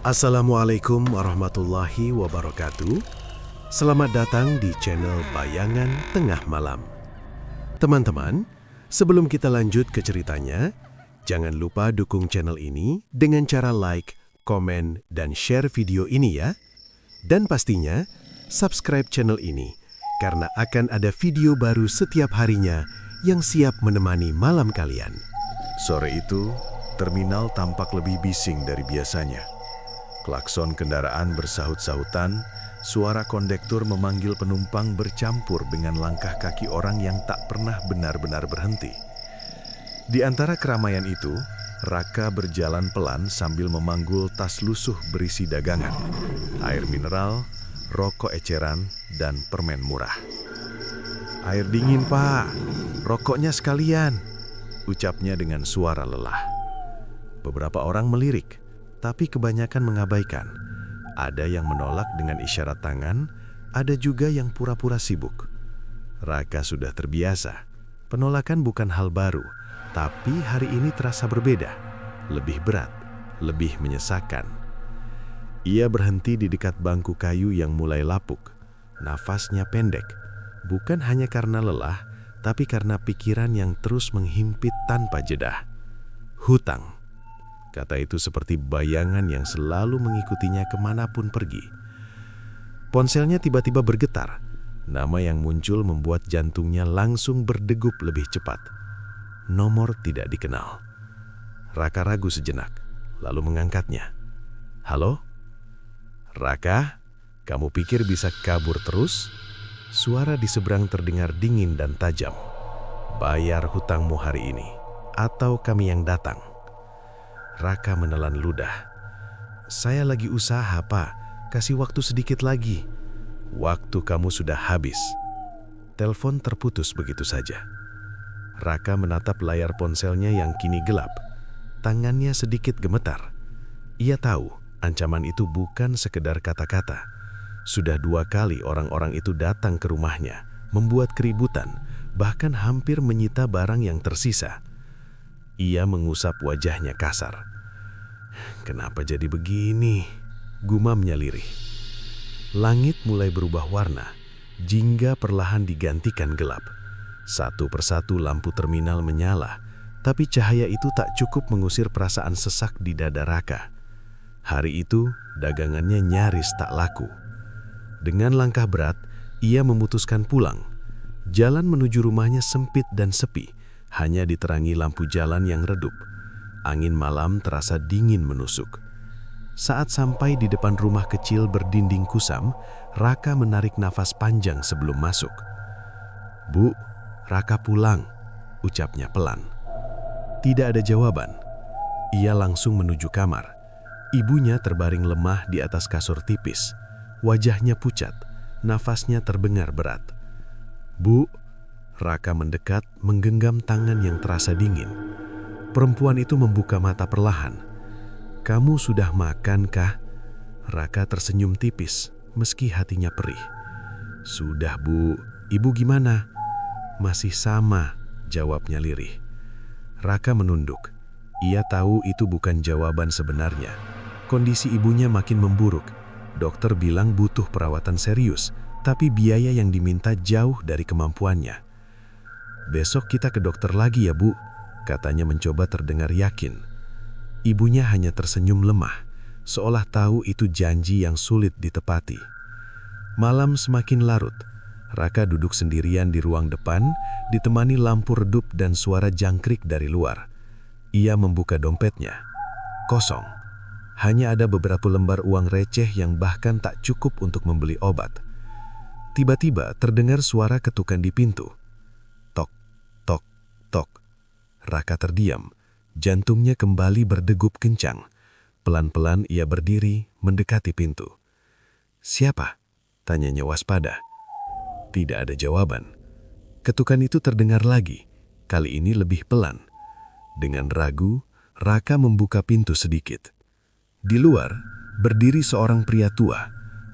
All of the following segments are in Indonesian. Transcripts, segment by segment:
Assalamualaikum warahmatullahi wabarakatuh. Selamat datang di channel Bayangan Tengah Malam. Teman-teman, sebelum kita lanjut ke ceritanya, jangan lupa dukung channel ini dengan cara like, komen, dan share video ini ya. Dan pastinya, subscribe channel ini karena akan ada video baru setiap harinya yang siap menemani malam kalian. Sore itu, terminal tampak lebih bising dari biasanya. Klakson kendaraan bersahut-sahutan, suara kondektur memanggil penumpang bercampur dengan langkah kaki orang yang tak pernah benar-benar berhenti. Di antara keramaian itu, Raka berjalan pelan sambil memanggul tas lusuh berisi dagangan, air mineral, rokok eceran, dan permen murah. "Air dingin, Pak. Rokoknya sekalian," ucapnya dengan suara lelah. Beberapa orang melirik, tapi kebanyakan mengabaikan. Ada yang menolak dengan isyarat tangan, ada juga yang pura-pura sibuk. Raka sudah terbiasa. Penolakan bukan hal baru, tapi hari ini terasa berbeda, lebih berat, lebih menyesakan. Ia berhenti di dekat bangku kayu yang mulai lapuk. Nafasnya pendek, bukan hanya karena lelah, tapi karena pikiran yang terus menghimpit tanpa jeda. Hutang. Kata itu seperti bayangan yang selalu mengikutinya kemanapun pergi. Ponselnya tiba-tiba bergetar. Nama yang muncul membuat jantungnya langsung berdegup lebih cepat. Nomor tidak dikenal. Raka ragu sejenak, lalu mengangkatnya. "Halo? Raka, kamu pikir bisa kabur terus?" Suara di seberang terdengar dingin dan tajam. "Bayar hutangmu hari ini, atau kami yang datang." Raka menelan ludah. "Saya lagi usaha, Pak. Kasih waktu sedikit lagi." "Waktu kamu sudah habis." Telepon terputus begitu saja. Raka menatap layar ponselnya yang kini gelap. Tangannya sedikit gemetar. Ia tahu ancaman itu bukan sekedar kata-kata. Sudah 2 kali orang-orang itu datang ke rumahnya, membuat keributan, bahkan hampir menyita barang yang tersisa. Ia mengusap wajahnya kasar. "Kenapa jadi begini?" gumamnya lirih. Langit mulai berubah warna, jingga perlahan digantikan gelap. Satu persatu lampu terminal menyala, tapi cahaya itu tak cukup mengusir perasaan sesak di dada Raka. Hari itu, dagangannya nyaris tak laku. Dengan langkah berat, ia memutuskan pulang. Jalan menuju rumahnya sempit dan sepi, hanya diterangi lampu jalan yang redup. Angin malam terasa dingin menusuk. Saat sampai di depan rumah kecil berdinding kusam, Raka menarik nafas panjang sebelum masuk. "Bu, Raka pulang," ucapnya pelan. Tidak ada jawaban. Ia langsung menuju kamar. Ibunya terbaring lemah di atas kasur tipis. Wajahnya pucat, nafasnya terbengar berat. "Bu," Raka mendekat, menggenggam tangan yang terasa dingin. Perempuan itu membuka mata perlahan. "Kamu sudah makan kah?" Raka tersenyum tipis, meski hatinya perih. "Sudah, Bu. Ibu gimana?" "Masih sama," jawabnya lirih. Raka menunduk. Ia tahu itu bukan jawaban sebenarnya. Kondisi ibunya makin memburuk. Dokter bilang butuh perawatan serius, tapi biaya yang diminta jauh dari kemampuannya. "Besok kita ke dokter lagi ya, Bu," katanya mencoba terdengar yakin. Ibunya hanya tersenyum lemah, seolah tahu itu janji yang sulit ditepati. Malam semakin larut. Raka duduk sendirian di ruang depan, ditemani lampu redup dan suara jangkrik dari luar. Ia membuka dompetnya. Kosong. Hanya ada beberapa lembar uang receh yang bahkan tak cukup untuk membeli obat. Tiba-tiba terdengar suara ketukan di pintu. Tok, tok, tok. Raka terdiam. Jantungnya kembali berdegup kencang. Pelan-pelan ia berdiri, mendekati pintu. "Siapa?" tanyanya waspada. Tidak ada jawaban. Ketukan itu terdengar lagi, kali ini lebih pelan. Dengan ragu, Raka membuka pintu sedikit. Di luar, berdiri seorang pria tua.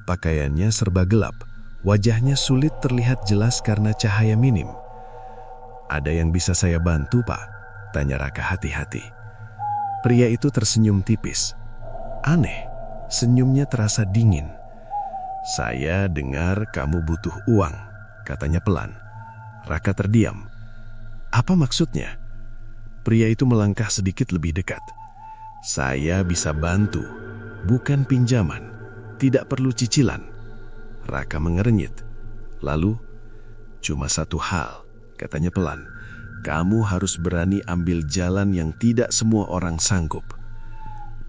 Pakaiannya serba gelap. Wajahnya sulit terlihat jelas karena cahaya minim. "Ada yang bisa saya bantu, Pak?" tanya Raka hati-hati. Pria itu tersenyum tipis. Aneh, Senyumnya terasa dingin. "Saya dengar kamu butuh uang," katanya pelan. Raka terdiam. "Apa maksudnya?" Pria itu melangkah sedikit lebih dekat. "Saya bisa bantu, bukan pinjaman. Tidak perlu cicilan." Raka mengernyit. Lalu, "Cuma satu hal," katanya pelan. "Kamu harus berani ambil jalan yang tidak semua orang sanggup."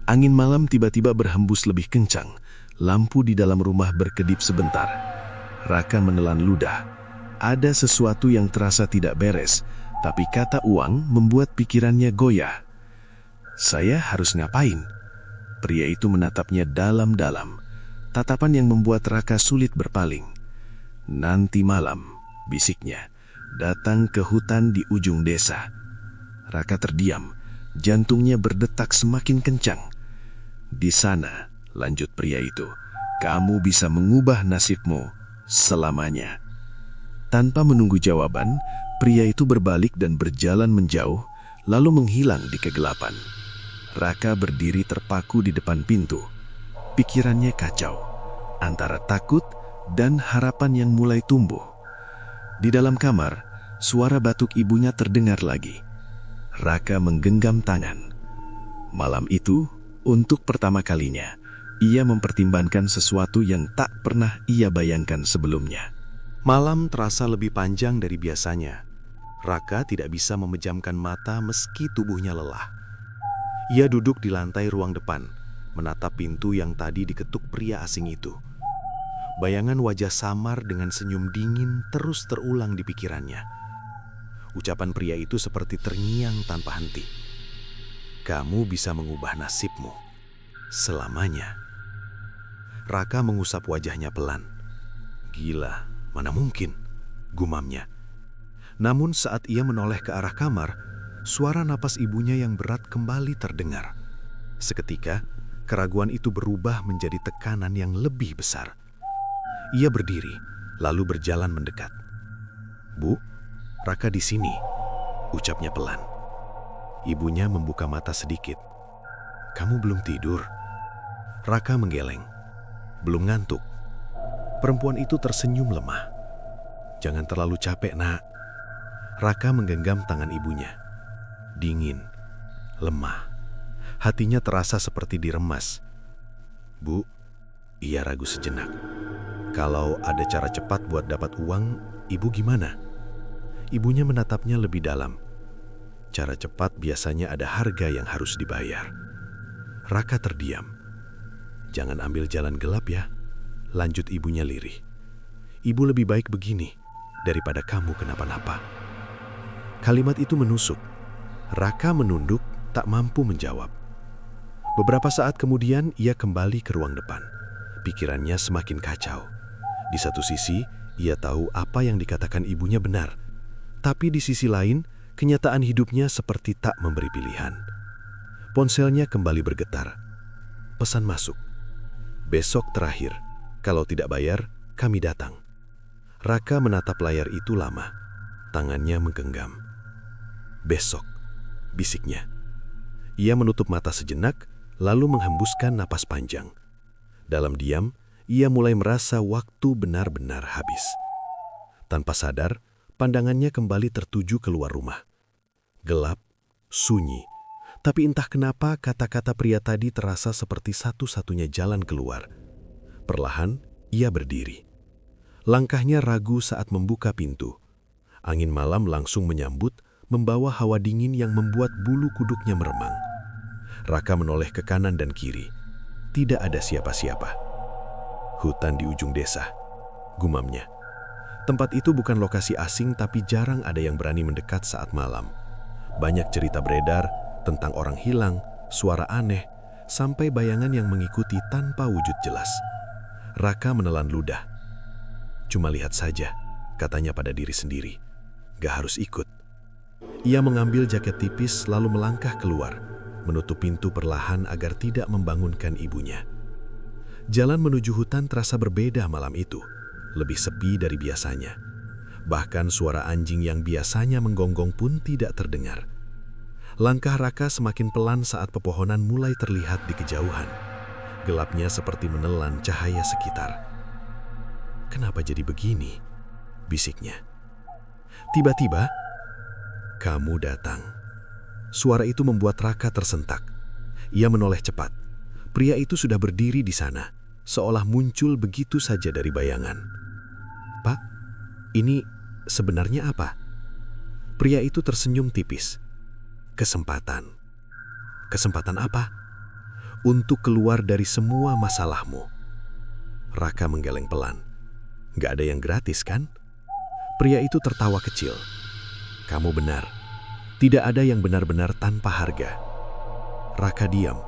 Angin malam tiba-tiba berhembus lebih kencang. Lampu di dalam rumah berkedip sebentar. Raka menelan ludah. Ada sesuatu yang terasa tidak beres, tapi kata uang membuat pikirannya goyah. "Saya harus ngapain?" Pria itu menatapnya dalam-dalam. Tatapan yang membuat Raka sulit berpaling. "Nanti malam," bisiknya, "datang ke hutan di ujung desa." Raka terdiam. Jantungnya berdetak semakin kencang. "Di sana," lanjut pria itu, "kamu bisa mengubah nasibmu selamanya." Tanpa menunggu jawaban, pria itu berbalik dan berjalan menjauh, lalu menghilang di kegelapan. Raka berdiri terpaku di depan pintu. Pikirannya kacau, antara takut dan harapan yang mulai tumbuh. Di dalam kamar, suara batuk ibunya terdengar lagi. Raka menggenggam tangan. Malam itu, untuk pertama kalinya, ia mempertimbangkan sesuatu yang tak pernah ia bayangkan sebelumnya. Malam terasa lebih panjang dari biasanya. Raka tidak bisa memejamkan mata meski tubuhnya lelah. Ia duduk di lantai ruang depan, menatap pintu yang tadi diketuk pria asing itu. Bayangan wajah samar dengan senyum dingin terus terulang di pikirannya. Ucapan pria itu seperti terngiang tanpa henti. "Kamu bisa mengubah nasibmu selamanya." Raka mengusap wajahnya pelan. "Gila, mana mungkin?" gumamnya. Namun saat ia menoleh ke arah kamar, suara napas ibunya yang berat kembali terdengar. Seketika, keraguan itu berubah menjadi tekanan yang lebih besar. Ia berdiri, lalu berjalan mendekat. "Bu, Raka di sini," ucapnya pelan. Ibunya membuka mata sedikit. "Kamu belum tidur?" Raka menggeleng. "Belum ngantuk." Perempuan itu tersenyum lemah. "Jangan terlalu capek, Nak." Raka menggenggam tangan ibunya. Dingin, lemah. Hatinya terasa seperti diremas. "Bu," ia ragu sejenak. "Kalau ada cara cepat buat dapat uang, Ibu gimana?" Ibunya menatapnya lebih dalam. "Cara cepat biasanya ada harga yang harus dibayar." Raka terdiam. "Jangan ambil jalan gelap ya," lanjut ibunya lirih. "Ibu lebih baik begini daripada kamu kenapa-napa." Kalimat itu menusuk. Raka menunduk, tak mampu menjawab. Beberapa saat kemudian ia kembali ke ruang depan. Pikirannya semakin kacau. Di satu sisi, ia tahu apa yang dikatakan ibunya benar. Tapi di sisi lain, kenyataan hidupnya seperti tak memberi pilihan. Ponselnya kembali bergetar. Pesan masuk. "Besok terakhir. Kalau tidak bayar, kami datang." Raka menatap layar itu lama. Tangannya menggenggam. "Besok," bisiknya. Ia menutup mata sejenak, lalu menghembuskan napas panjang. Dalam diam, ia mulai merasa waktu benar-benar habis. Tanpa sadar, pandangannya kembali tertuju keluar rumah. Gelap, sunyi, tapi entah kenapa kata-kata pria tadi terasa seperti satu-satunya jalan keluar. Perlahan, ia berdiri. Langkahnya ragu saat membuka pintu. Angin malam langsung menyambut, membawa hawa dingin yang membuat bulu kuduknya meremang. Raka menoleh ke kanan dan kiri. Tidak ada siapa-siapa. "Hutan di ujung desa," gumamnya. Tempat itu bukan lokasi asing, tapi jarang ada yang berani mendekat saat malam. Banyak cerita beredar tentang orang hilang, suara aneh, sampai bayangan yang mengikuti tanpa wujud jelas. Raka menelan ludah. "Cuma lihat saja," katanya pada diri sendiri. "Gak harus ikut." Ia mengambil jaket tipis lalu melangkah keluar, menutup pintu perlahan agar tidak membangunkan ibunya. Jalan menuju hutan terasa berbeda malam itu, lebih sepi dari biasanya. Bahkan suara anjing yang biasanya menggonggong pun tidak terdengar. Langkah Raka semakin pelan saat pepohonan mulai terlihat di kejauhan. Gelapnya seperti menelan cahaya sekitar. "Kenapa jadi begini?" bisiknya. Tiba-tiba, kamu datang. Suara itu membuat Raka tersentak. Ia menoleh cepat. Pria itu sudah berdiri di sana, seolah muncul begitu saja dari bayangan. "Pak, ini sebenarnya apa?" Pria itu tersenyum tipis. "Kesempatan." "Kesempatan apa?" "Untuk keluar dari semua masalahmu." Raka menggeleng pelan. "Gak ada yang gratis, kan?" Pria itu tertawa kecil. "Kamu benar. Tidak ada yang benar-benar tanpa harga." Raka diam.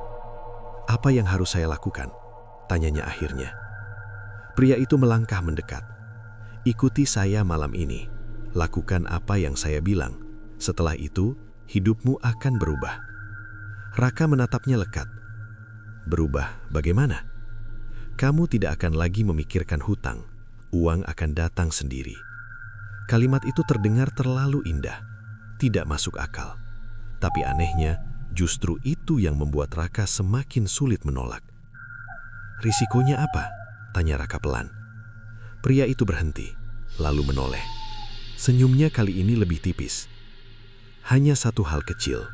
"Apa yang harus saya lakukan?" tanyanya akhirnya. Pria itu melangkah mendekat. "Ikuti saya malam ini. Lakukan apa yang saya bilang. Setelah itu, hidupmu akan berubah." Raka menatapnya lekat. "Berubah bagaimana?" "Kamu tidak akan lagi memikirkan hutang. Uang akan datang sendiri." Kalimat itu terdengar terlalu indah, tidak masuk akal. Tapi anehnya, justru itu yang membuat Raka semakin sulit menolak. "Risikonya apa?" tanya Raka pelan. Pria itu berhenti, lalu menoleh. Senyumnya kali ini lebih tipis. "Hanya satu hal kecil,"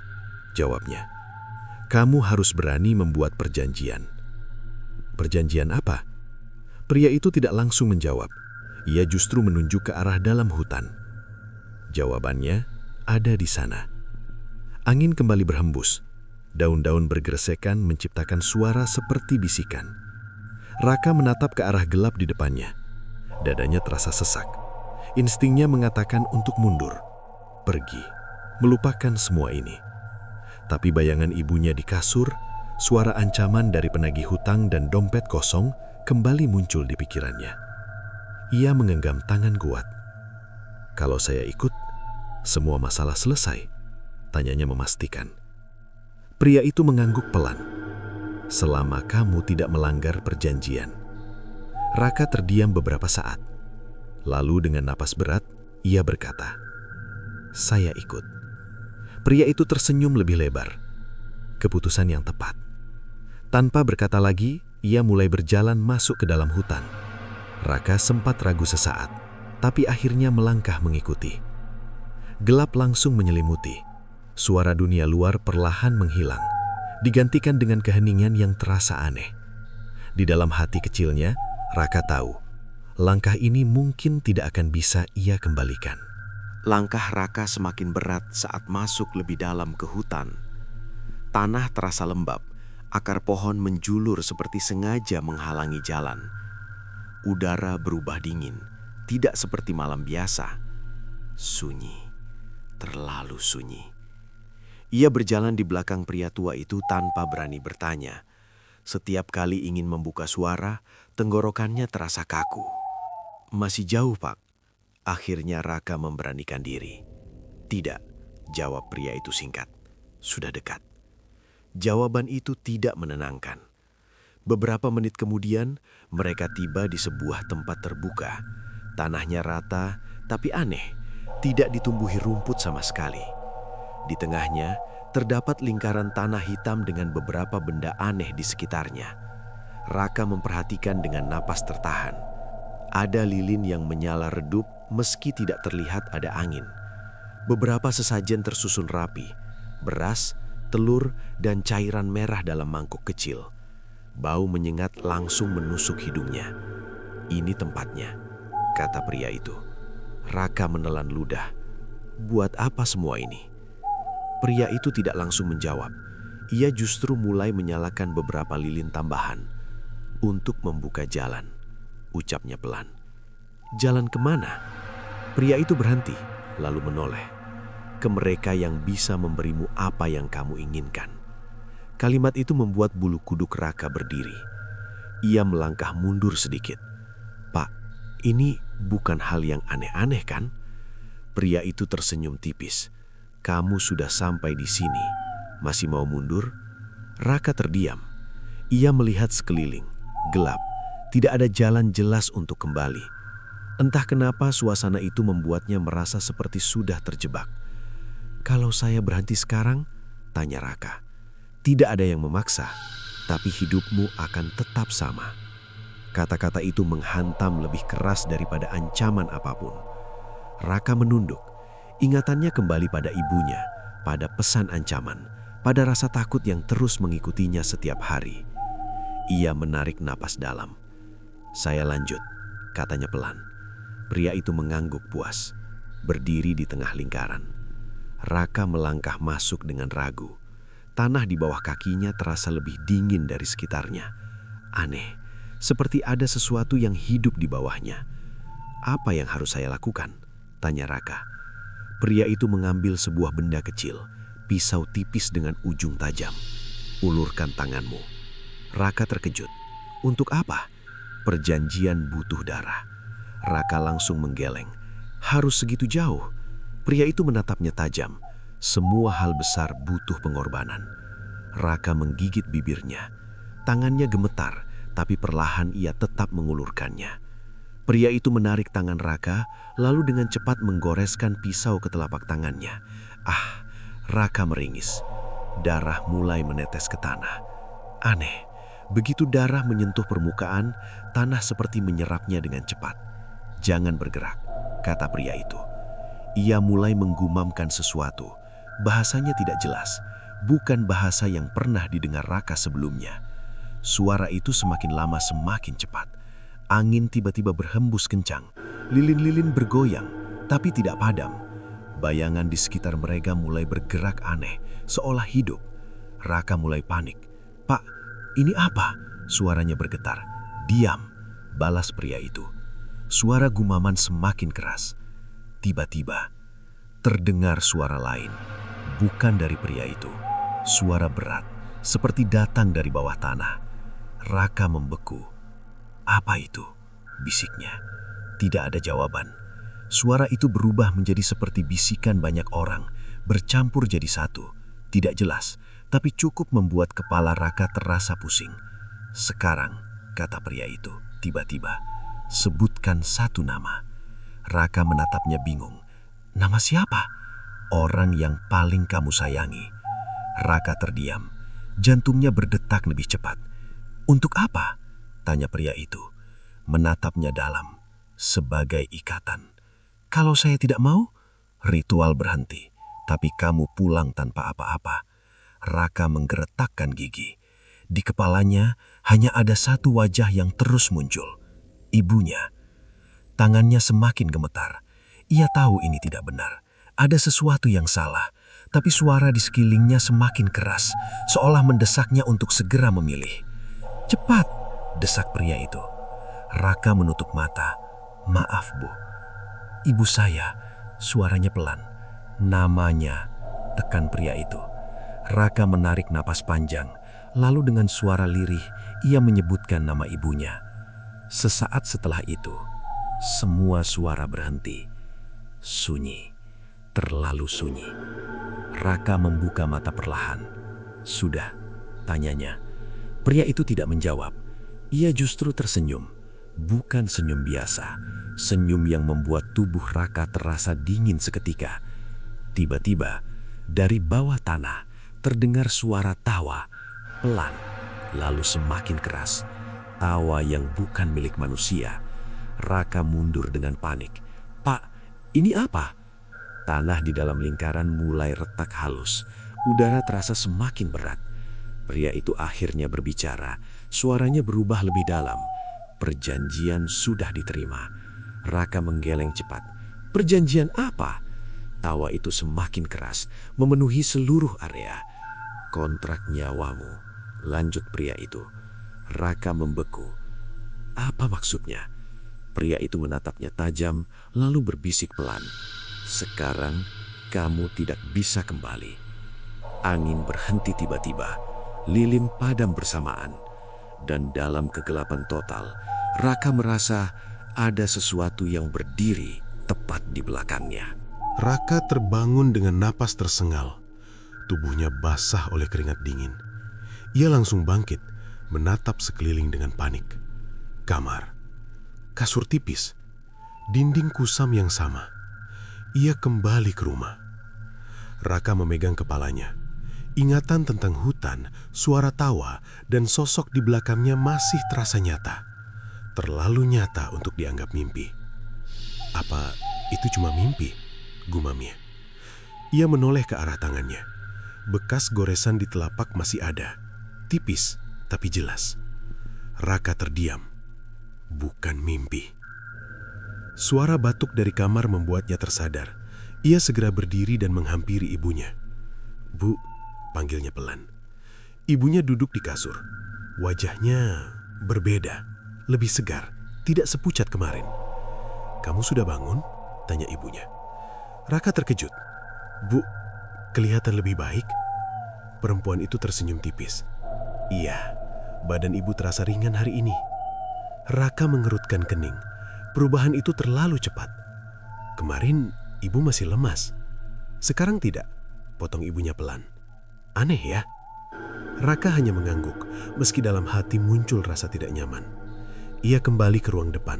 jawabnya. "Kamu harus berani membuat perjanjian." "Perjanjian apa?" Pria itu tidak langsung menjawab. Ia justru menunjuk ke arah dalam hutan. Jawabannya ada di sana. Angin kembali berhembus. Daun-daun bergesekan menciptakan suara seperti bisikan. Raka menatap ke arah gelap di depannya. Dadanya terasa sesak. Instingnya mengatakan untuk mundur, pergi, melupakan semua ini. Tapi bayangan ibunya di kasur, suara ancaman dari penagih hutang dan dompet kosong kembali muncul di pikirannya. Ia menggenggam tangan kuat. "Kalau saya ikut, semua masalah selesai?" tanyanya memastikan. Pria itu mengangguk pelan. "Selama kamu tidak melanggar perjanjian." Raka terdiam beberapa saat. Lalu dengan napas berat, ia berkata, "Saya ikut." Pria itu tersenyum lebih lebar. Keputusan yang tepat. Tanpa berkata lagi, ia mulai berjalan masuk ke dalam hutan. Raka sempat ragu sesaat, tapi akhirnya melangkah mengikuti. Gelap langsung menyelimuti. Suara dunia luar perlahan menghilang, digantikan dengan keheningan yang terasa aneh. Di dalam hati kecilnya, Raka tahu, langkah ini mungkin tidak akan bisa ia kembalikan. Langkah Raka semakin berat saat masuk lebih dalam ke hutan. Tanah terasa lembab, akar pohon menjulur seperti sengaja menghalangi jalan. Udara berubah dingin, tidak seperti malam biasa. Sunyi, terlalu sunyi. Ia berjalan di belakang pria tua itu tanpa berani bertanya. Setiap kali ingin membuka suara, tenggorokannya terasa kaku. "Masih jauh, Pak." Akhirnya Raka memberanikan diri. "Tidak," jawab pria itu singkat. "Sudah dekat." Jawaban itu tidak menenangkan. Beberapa menit kemudian, mereka tiba di sebuah tempat terbuka. Tanahnya rata, tapi aneh, tidak ditumbuhi rumput sama sekali. Di tengahnya, terdapat lingkaran tanah hitam dengan beberapa benda aneh di sekitarnya. Raka memperhatikan dengan napas tertahan. Ada lilin yang menyala redup meski tidak terlihat ada angin. Beberapa sesajen tersusun rapi, beras, telur, dan cairan merah dalam mangkuk kecil. Bau menyengat langsung menusuk hidungnya. "Ini tempatnya," kata pria itu. Raka menelan ludah. "Buat apa semua ini?" Pria itu tidak langsung menjawab. Ia justru mulai menyalakan beberapa lilin tambahan. "Untuk membuka jalan," ucapnya pelan. "Jalan kemana?" Pria itu berhenti, lalu menoleh. "Ke mereka yang bisa memberimu apa yang kamu inginkan." Kalimat itu membuat bulu kuduk Raka berdiri. Ia melangkah mundur sedikit. "Pak, ini bukan hal yang aneh-aneh, kan?" Pria itu tersenyum tipis. "Kamu sudah sampai di sini. Masih mau mundur?" Raka terdiam. Ia melihat sekeliling. Gelap. Tidak ada jalan jelas untuk kembali. Entah kenapa suasana itu membuatnya merasa seperti sudah terjebak. "Kalau saya berhenti sekarang?" tanya Raka. Tidak ada yang memaksa. tapi hidupmu akan tetap sama. Kata-kata itu menghantam lebih keras daripada ancaman apapun. Raka menunduk. Ingatannya kembali pada ibunya, pada pesan ancaman, pada rasa takut yang terus mengikutinya setiap hari. Ia menarik napas dalam. "Saya lanjut," katanya pelan. Pria itu mengangguk puas, berdiri di tengah lingkaran. Raka melangkah masuk dengan ragu. Tanah di bawah kakinya terasa lebih dingin dari sekitarnya. Aneh, seperti ada sesuatu yang hidup di bawahnya. "Apa yang harus saya lakukan?" tanya Raka. Pria itu mengambil sebuah benda kecil, pisau tipis dengan ujung tajam. "Ulurkan tanganmu." Raka terkejut. "Untuk apa?" "Perjanjian butuh darah." Raka langsung menggeleng. Harus segitu jauh? Pria itu menatapnya tajam. Semua hal besar butuh pengorbanan. Raka menggigit bibirnya. Tangannya gemetar, tapi perlahan ia tetap mengulurkannya. Pria itu menarik tangan Raka, lalu dengan cepat menggoreskan pisau ke telapak tangannya. Raka meringis. Darah mulai menetes ke tanah. Aneh, begitu darah menyentuh permukaan, tanah seperti menyerapnya dengan cepat. "Jangan bergerak," kata pria itu. Ia mulai menggumamkan sesuatu. Bahasanya tidak jelas, bukan bahasa yang pernah didengar Raka sebelumnya. Suara itu semakin lama semakin cepat. Angin tiba-tiba berhembus kencang. Lilin-lilin bergoyang, tapi tidak padam. Bayangan di sekitar mereka mulai bergerak aneh, seolah hidup. Raka mulai panik. "Pak, ini apa?" Suaranya bergetar. "Diam," balas pria itu. Suara gumaman semakin keras. Tiba-tiba, terdengar suara lain. Bukan dari pria itu. Suara berat, seperti datang dari bawah tanah. Raka membeku. "Apa itu?" bisiknya. Tidak ada jawaban. Suara itu berubah menjadi seperti bisikan banyak orang, bercampur jadi satu. Tidak jelas, tapi cukup membuat kepala Raka terasa pusing. "Sekarang," kata pria itu, tiba-tiba, "sebutkan satu nama." Raka menatapnya bingung. "Nama siapa?" "Orang yang paling kamu sayangi." Raka terdiam. Jantungnya berdetak lebih cepat. "Untuk apa?" tanya pria itu. Menatapnya dalam. "Sebagai ikatan. Kalau saya tidak mau, ritual berhenti. Tapi kamu pulang tanpa apa-apa." Raka menggeretakkan gigi. Di kepalanya hanya ada satu wajah yang terus muncul. Ibunya. Tangannya semakin gemetar. Ia tahu ini tidak benar. Ada sesuatu yang salah, tapi suara di sekelilingnya semakin keras, seolah mendesaknya untuk segera memilih. "Cepat!" desak pria itu. Raka menutup mata. "Maaf, Bu." "Ibu saya," suaranya pelan. "Namanya," tekan pria itu. Raka menarik napas panjang, lalu dengan suara lirih, ia menyebutkan nama ibunya. Sesaat setelah itu, semua suara berhenti. Sunyi. Terlalu sunyi. Raka membuka mata perlahan. "Sudah?" tanyanya. Pria itu tidak menjawab. Ia justru tersenyum. Bukan senyum biasa. Senyum yang membuat tubuh Raka terasa dingin seketika. Tiba-tiba, dari bawah tanah, terdengar suara tawa. Pelan, lalu semakin keras. Tawa yang bukan milik manusia. Raka mundur dengan panik. "Pak, ini apa?" Tanah di dalam lingkaran mulai retak halus. Udara terasa semakin berat. Pria itu akhirnya berbicara. Suaranya berubah lebih dalam. Perjanjian sudah diterima. Raka menggeleng cepat. "Perjanjian apa?" Tawa itu semakin keras, memenuhi seluruh area. "Kontrak nyawamu," lanjut pria itu. Raka membeku. Apa maksudnya? Pria itu menatapnya tajam, lalu berbisik pelan. "Sekarang kamu tidak bisa kembali." Angin berhenti tiba-tiba, lilin padam bersamaan, dan dalam kegelapan total, Raka merasa ada sesuatu yang berdiri tepat di belakangnya. Raka terbangun dengan napas tersengal. Tubuhnya basah oleh keringat dingin. Ia langsung bangkit, menatap sekeliling dengan panik. Kamar, kasur tipis, dinding kusam yang sama. Ia kembali ke rumah. Raka memegang kepalanya. Ingatan tentang hutan, suara tawa, dan sosok di belakangnya masih terasa nyata. Terlalu nyata untuk dianggap mimpi. Apa itu cuma mimpi? Gumamnya. Ia menoleh ke arah tangannya. Bekas goresan di telapak masih ada. Tipis, tapi jelas. Raka terdiam. Bukan mimpi. Suara batuk dari kamar membuatnya tersadar. Ia segera berdiri dan menghampiri ibunya. "Bu," panggilnya pelan. Ibunya duduk di kasur. Wajahnya berbeda, lebih segar, tidak sepucat kemarin. "Kamu sudah bangun?" tanya ibunya. Raka terkejut. "Bu, kelihatan lebih baik." Perempuan itu tersenyum tipis. "Iya, badan ibu terasa ringan hari ini." Raka mengerutkan kening. Perubahan itu terlalu cepat. "Kemarin ibu masih lemas. Sekarang tidak," potong ibunya pelan. "Aneh ya?" Raka hanya mengangguk, meski dalam hati muncul rasa tidak nyaman. Ia kembali ke ruang depan.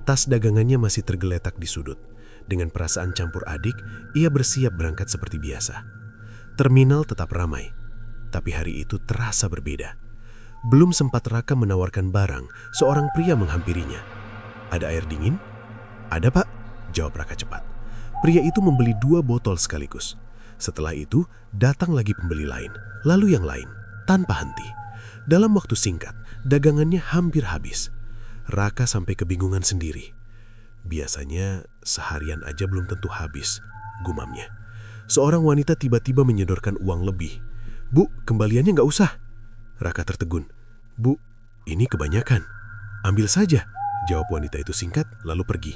Tas dagangannya masih tergeletak di sudut. Dengan perasaan campur adik, ia bersiap berangkat seperti biasa. Terminal tetap ramai, tapi hari itu terasa berbeda. Belum sempat Raka menawarkan barang, seorang pria menghampirinya. "Ada air dingin?" "Ada, Pak," jawab Raka cepat. Pria itu membeli 2 botol sekaligus. Setelah itu, datang lagi pembeli lain, lalu yang lain, tanpa henti. Dalam waktu singkat, dagangannya hampir habis. Raka sampai kebingungan sendiri. "Biasanya seharian aja belum tentu habis," gumamnya. Seorang wanita tiba-tiba menyodorkan uang lebih. "Bu, kembaliannya nggak usah." Raka tertegun. "Bu, ini kebanyakan." "Ambil saja," jawab wanita itu singkat, lalu pergi.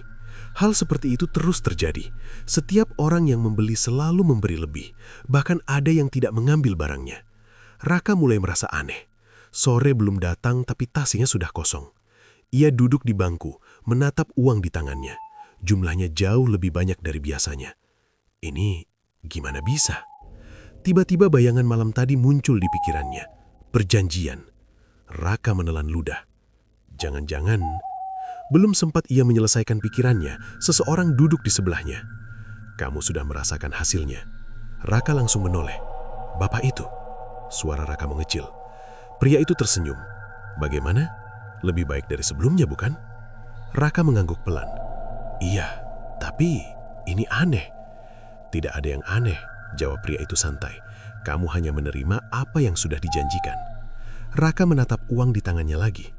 Hal seperti itu terus terjadi. Setiap orang yang membeli selalu memberi lebih, bahkan ada yang tidak mengambil barangnya. Raka mulai merasa aneh. Sore belum datang tapi tasnya sudah kosong. Ia duduk di bangku, menatap uang di tangannya. Jumlahnya jauh lebih banyak dari biasanya. Ini gimana bisa? Tiba-tiba bayangan malam tadi muncul di pikirannya. Perjanjian. Raka menelan ludah. Jangan-jangan... Belum sempat ia menyelesaikan pikirannya, seseorang duduk di sebelahnya. "Kamu sudah merasakan hasilnya." Raka langsung menoleh. "Bapak itu." Suara Raka mengecil. Pria itu tersenyum. "Bagaimana? Lebih baik dari sebelumnya, bukan?" Raka mengangguk pelan. "Iya, tapi ini aneh." "Tidak ada yang aneh," jawab pria itu santai. "Kamu hanya menerima apa yang sudah dijanjikan." Raka menatap uang di tangannya lagi.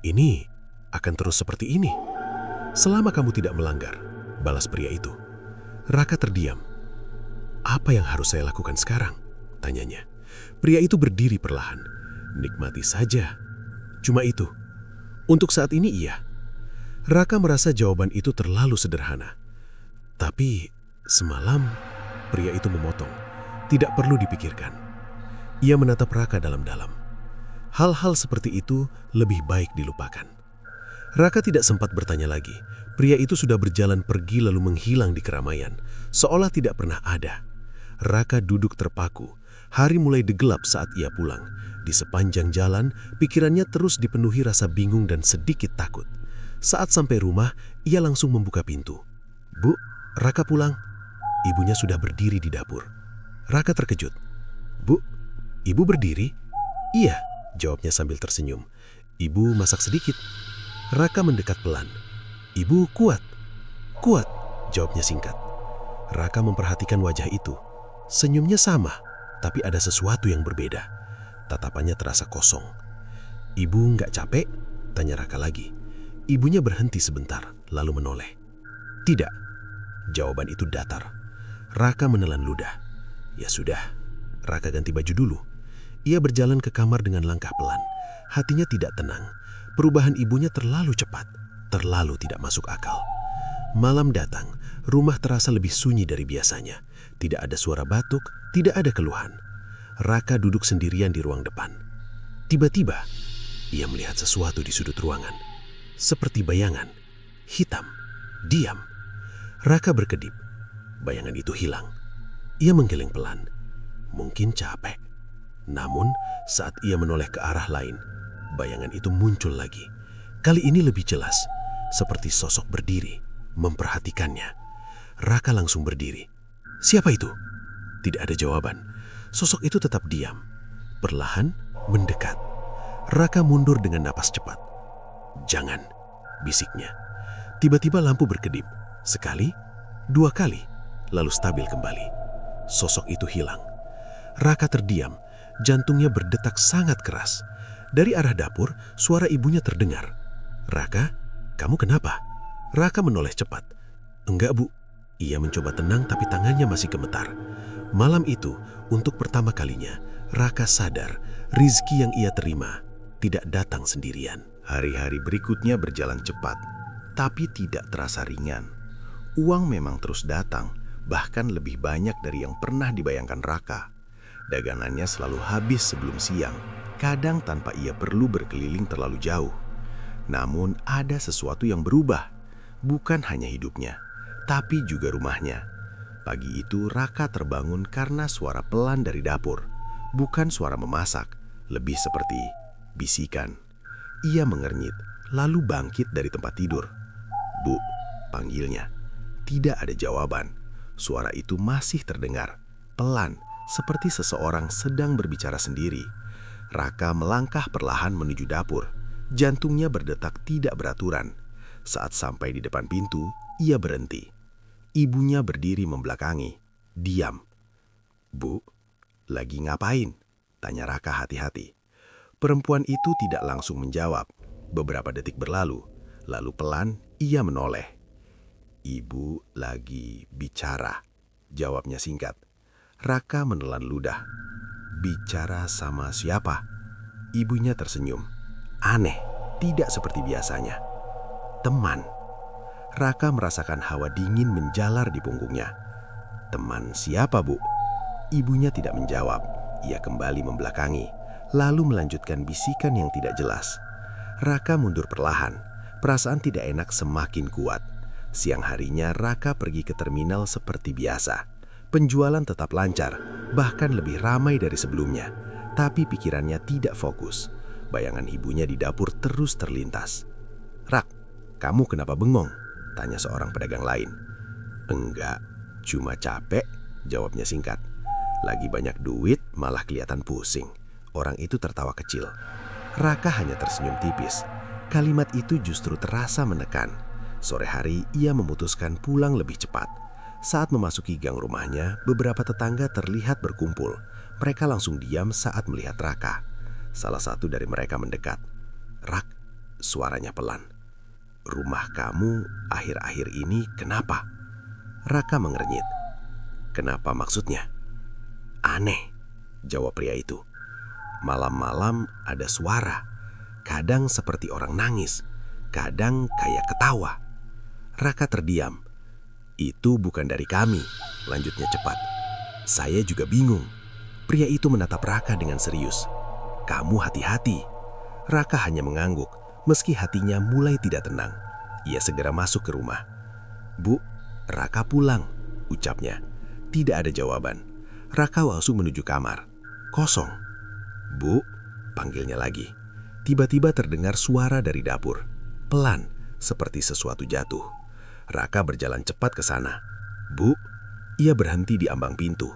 "Ini akan terus seperti ini selama kamu tidak melanggar," balas pria itu. Raka terdiam. "Apa yang harus saya lakukan sekarang?" tanyanya. Pria itu berdiri perlahan. "Nikmati saja. Cuma itu. Untuk saat ini iya." Raka merasa jawaban itu terlalu sederhana. "Tapi semalam," pria itu memotong. "Tidak perlu dipikirkan." Ia menatap Raka dalam-dalam. Hal-hal seperti itu lebih baik dilupakan. Raka tidak sempat bertanya lagi. Pria itu sudah berjalan pergi lalu menghilang di keramaian, seolah tidak pernah ada. Raka duduk terpaku. Hari mulai degelap saat ia pulang. Di sepanjang jalan, pikirannya terus dipenuhi rasa bingung dan sedikit takut. Saat sampai rumah, ia langsung membuka pintu. "Bu, Raka pulang." Ibunya sudah berdiri di dapur. Raka terkejut. "Bu, ibu berdiri?" "Iya," jawabnya sambil tersenyum. "Ibu masak sedikit." Raka mendekat pelan. "Ibu kuat?" "Kuat," jawabnya singkat. Raka memperhatikan wajah itu. Senyumnya sama, tapi ada sesuatu yang berbeda. Tatapannya terasa kosong. "Ibu nggak capek?" tanya Raka lagi. Ibunya berhenti sebentar, lalu menoleh. "Tidak." Jawaban itu datar. Raka menelan ludah. Ya sudah, Raka ganti baju dulu. Ia berjalan ke kamar dengan langkah pelan. Hatinya tidak tenang. Perubahan ibunya terlalu cepat, terlalu tidak masuk akal. Malam datang, rumah terasa lebih sunyi dari biasanya. Tidak ada suara batuk, tidak ada keluhan. Raka duduk sendirian di ruang depan. Tiba-tiba, ia melihat sesuatu di sudut ruangan. Seperti bayangan, hitam, diam. Raka berkedip. Bayangan itu hilang. Ia menggeleng pelan. Mungkin capek. Namun, saat ia menoleh ke arah lain, bayangan itu muncul lagi. Kali ini lebih jelas, seperti sosok berdiri, memperhatikannya. Raka langsung berdiri. "Siapa itu?" Tidak ada jawaban. Sosok itu tetap diam, perlahan mendekat. Raka mundur dengan napas cepat. "Jangan," bisiknya. Tiba-tiba lampu berkedip. Sekali, dua kali, lalu stabil kembali. Sosok itu hilang. Raka terdiam, jantungnya berdetak sangat keras. Dari arah dapur, suara ibunya terdengar. "Raka, kamu kenapa?" Raka menoleh cepat. "Enggak, Bu." Ia mencoba tenang tapi tangannya masih gemetar. Malam itu, untuk pertama kalinya, Raka sadar rizki yang ia terima tidak datang sendirian. Hari-hari berikutnya berjalan cepat, tapi tidak terasa ringan. Uang memang terus datang, bahkan lebih banyak dari yang pernah dibayangkan Raka. Dagangannya selalu habis sebelum siang, kadang tanpa ia perlu berkeliling terlalu jauh. Namun ada sesuatu yang berubah, bukan hanya hidupnya, tapi juga rumahnya. Pagi itu Raka terbangun karena suara pelan dari dapur, bukan suara memasak, lebih seperti bisikan. Ia mengernyit, lalu bangkit dari tempat tidur. "Bu," panggilnya. Tidak ada jawaban. Suara itu masih terdengar, pelan, seperti seseorang sedang berbicara sendiri. Raka melangkah perlahan menuju dapur. Jantungnya berdetak tidak beraturan. Saat sampai di depan pintu, ia berhenti. Ibunya berdiri membelakangi, diam. "Bu, lagi ngapain?" tanya Raka hati-hati. Perempuan itu tidak langsung menjawab. Beberapa detik berlalu, lalu pelan ia menoleh. "Ibu lagi bicara," jawabnya singkat. Raka menelan ludah. "Bicara sama siapa?" Ibunya tersenyum. Aneh, tidak seperti biasanya. "Teman." Raka merasakan hawa dingin menjalar di punggungnya. "Teman siapa, Bu?" Ibunya tidak menjawab. Ia kembali membelakangi, lalu melanjutkan bisikan yang tidak jelas. Raka mundur perlahan. Perasaan tidak enak semakin kuat. Siang harinya Raka pergi ke terminal seperti biasa. Penjualan tetap lancar, bahkan lebih ramai dari sebelumnya. Tapi pikirannya tidak fokus. Bayangan ibunya di dapur terus terlintas. "Rak, kamu kenapa bengong?" tanya seorang pedagang lain. "Enggak, cuma capek," jawabnya singkat. "Lagi banyak duit malah kelihatan pusing." Orang itu tertawa kecil. Raka hanya tersenyum tipis. Kalimat itu justru terasa menekan. Sore hari ia memutuskan pulang lebih cepat. Saat memasuki gang rumahnya, beberapa tetangga terlihat berkumpul. Mereka langsung diam saat melihat Raka. Salah satu dari mereka mendekat. "Rak," suaranya pelan. "Rumah kamu akhir-akhir ini kenapa?" Raka mengernyit. "Kenapa maksudnya?" "Aneh," jawab pria itu. "Malam-malam ada suara. Kadang seperti orang nangis, kadang kayak ketawa." Raka terdiam. "Itu bukan dari kami," lanjutnya cepat. "Saya juga bingung." Pria itu menatap Raka dengan serius. "Kamu hati-hati." Raka hanya mengangguk, meski hatinya mulai tidak tenang. Ia segera masuk ke rumah. "Bu, Raka pulang," ucapnya. Tidak ada jawaban. Raka langsung menuju kamar. Kosong. "Bu," panggilnya lagi. Tiba-tiba terdengar suara dari dapur. Pelan, seperti sesuatu jatuh. Raka berjalan cepat ke sana. "Bu." Ia berhenti di ambang pintu.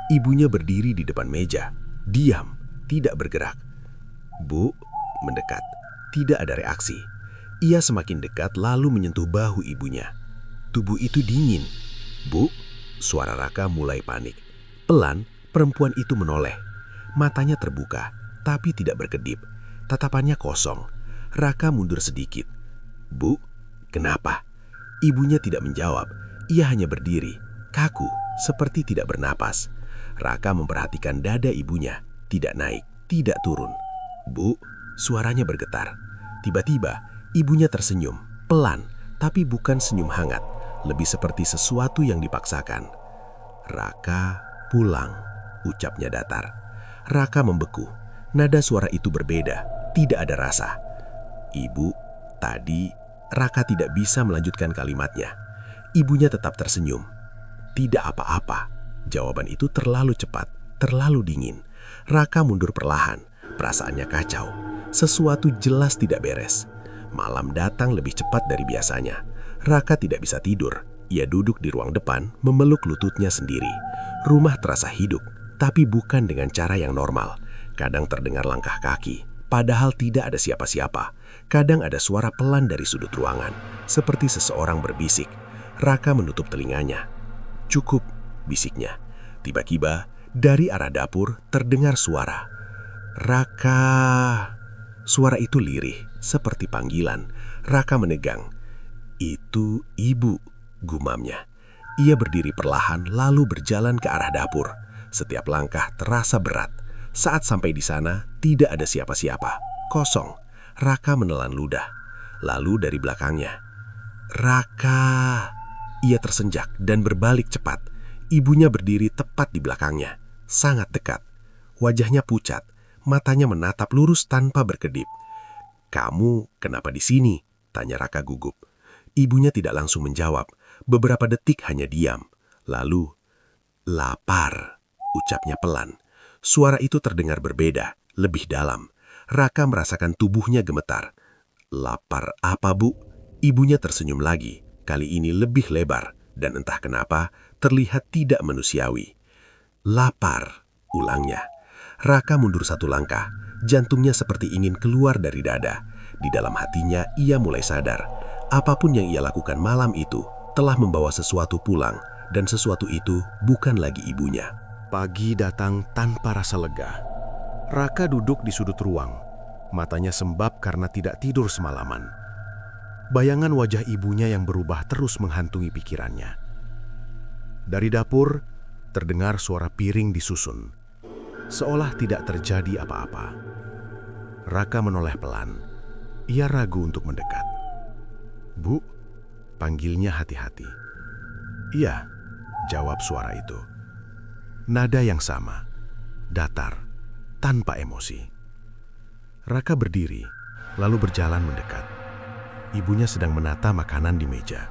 Ibunya berdiri di depan meja. Diam, tidak bergerak. "Bu," mendekat. Tidak ada reaksi. Ia semakin dekat lalu menyentuh bahu ibunya. Tubuh itu dingin. "Bu." Suara Raka mulai panik. Pelan, perempuan itu menoleh. Matanya terbuka, tapi tidak berkedip. Tatapannya kosong. Raka mundur sedikit. "Bu, kenapa?" Ibunya tidak menjawab. Ia hanya berdiri, kaku, seperti tidak bernapas. Raka memperhatikan dada ibunya. Tidak naik, tidak turun. "Bu," suaranya bergetar. Tiba-tiba, ibunya tersenyum. Pelan, tapi bukan senyum hangat. Lebih seperti sesuatu yang dipaksakan. "Raka pulang," ucapnya datar. Raka membeku. Nada suara itu berbeda, tidak ada rasa. "Ibu, tadi..." Raka tidak bisa melanjutkan kalimatnya. Ibunya tetap tersenyum. "Tidak apa-apa." Jawaban itu terlalu cepat, terlalu dingin. Raka mundur perlahan, perasaannya kacau. Sesuatu jelas tidak beres. Malam datang lebih cepat dari biasanya. Raka tidak bisa tidur. Ia duduk di ruang depan, memeluk lututnya sendiri. Rumah terasa hidup. tapi bukan dengan cara yang normal. Kadang terdengar langkah kaki, padahal tidak ada siapa-siapa. Kadang ada suara pelan dari sudut ruangan, seperti seseorang berbisik. Raka menutup telinganya. "Cukup," bisiknya. Tiba-tiba, dari arah dapur terdengar suara. "Raka." Suara itu lirih, seperti panggilan. Raka menegang. "Itu ibu," gumamnya. Ia berdiri perlahan lalu berjalan ke arah dapur. Setiap langkah terasa berat. Saat sampai di sana, tidak ada siapa-siapa. Kosong. Raka menelan ludah. Lalu dari belakangnya, "Raka." Ia tersenjak dan berbalik cepat. Ibunya berdiri tepat di belakangnya, sangat dekat. Wajahnya pucat, matanya menatap lurus tanpa berkedip. "Kamu kenapa di sini?" tanya Raka gugup. Ibunya tidak langsung menjawab. Beberapa detik hanya diam. Lalu, "Lapar," ucapnya pelan. Suara itu terdengar berbeda, lebih dalam. Raka merasakan tubuhnya gemetar. "Lapar apa, Bu?" Ibunya tersenyum lagi, kali ini lebih lebar, dan entah kenapa terlihat tidak manusiawi. "Lapar," ulangnya. Raka mundur satu langkah, jantungnya seperti ingin keluar dari dada. Di dalam hatinya ia mulai sadar, apapun yang ia lakukan malam itu telah membawa sesuatu pulang, dan sesuatu itu bukan lagi ibunya. Pagi datang tanpa rasa lega. Raka duduk di sudut ruang, matanya sembab karena tidak tidur semalaman. Bayangan wajah ibunya yang berubah terus menghantungi pikirannya. Dari dapur, terdengar suara piring disusun, seolah tidak terjadi apa-apa. Raka menoleh pelan. Ia ragu untuk mendekat. "Bu," panggilnya hati-hati. "Iya," jawab suara itu. Nada yang sama, datar, tanpa emosi. Raka berdiri, lalu berjalan mendekat. Ibunya sedang menata makanan di meja.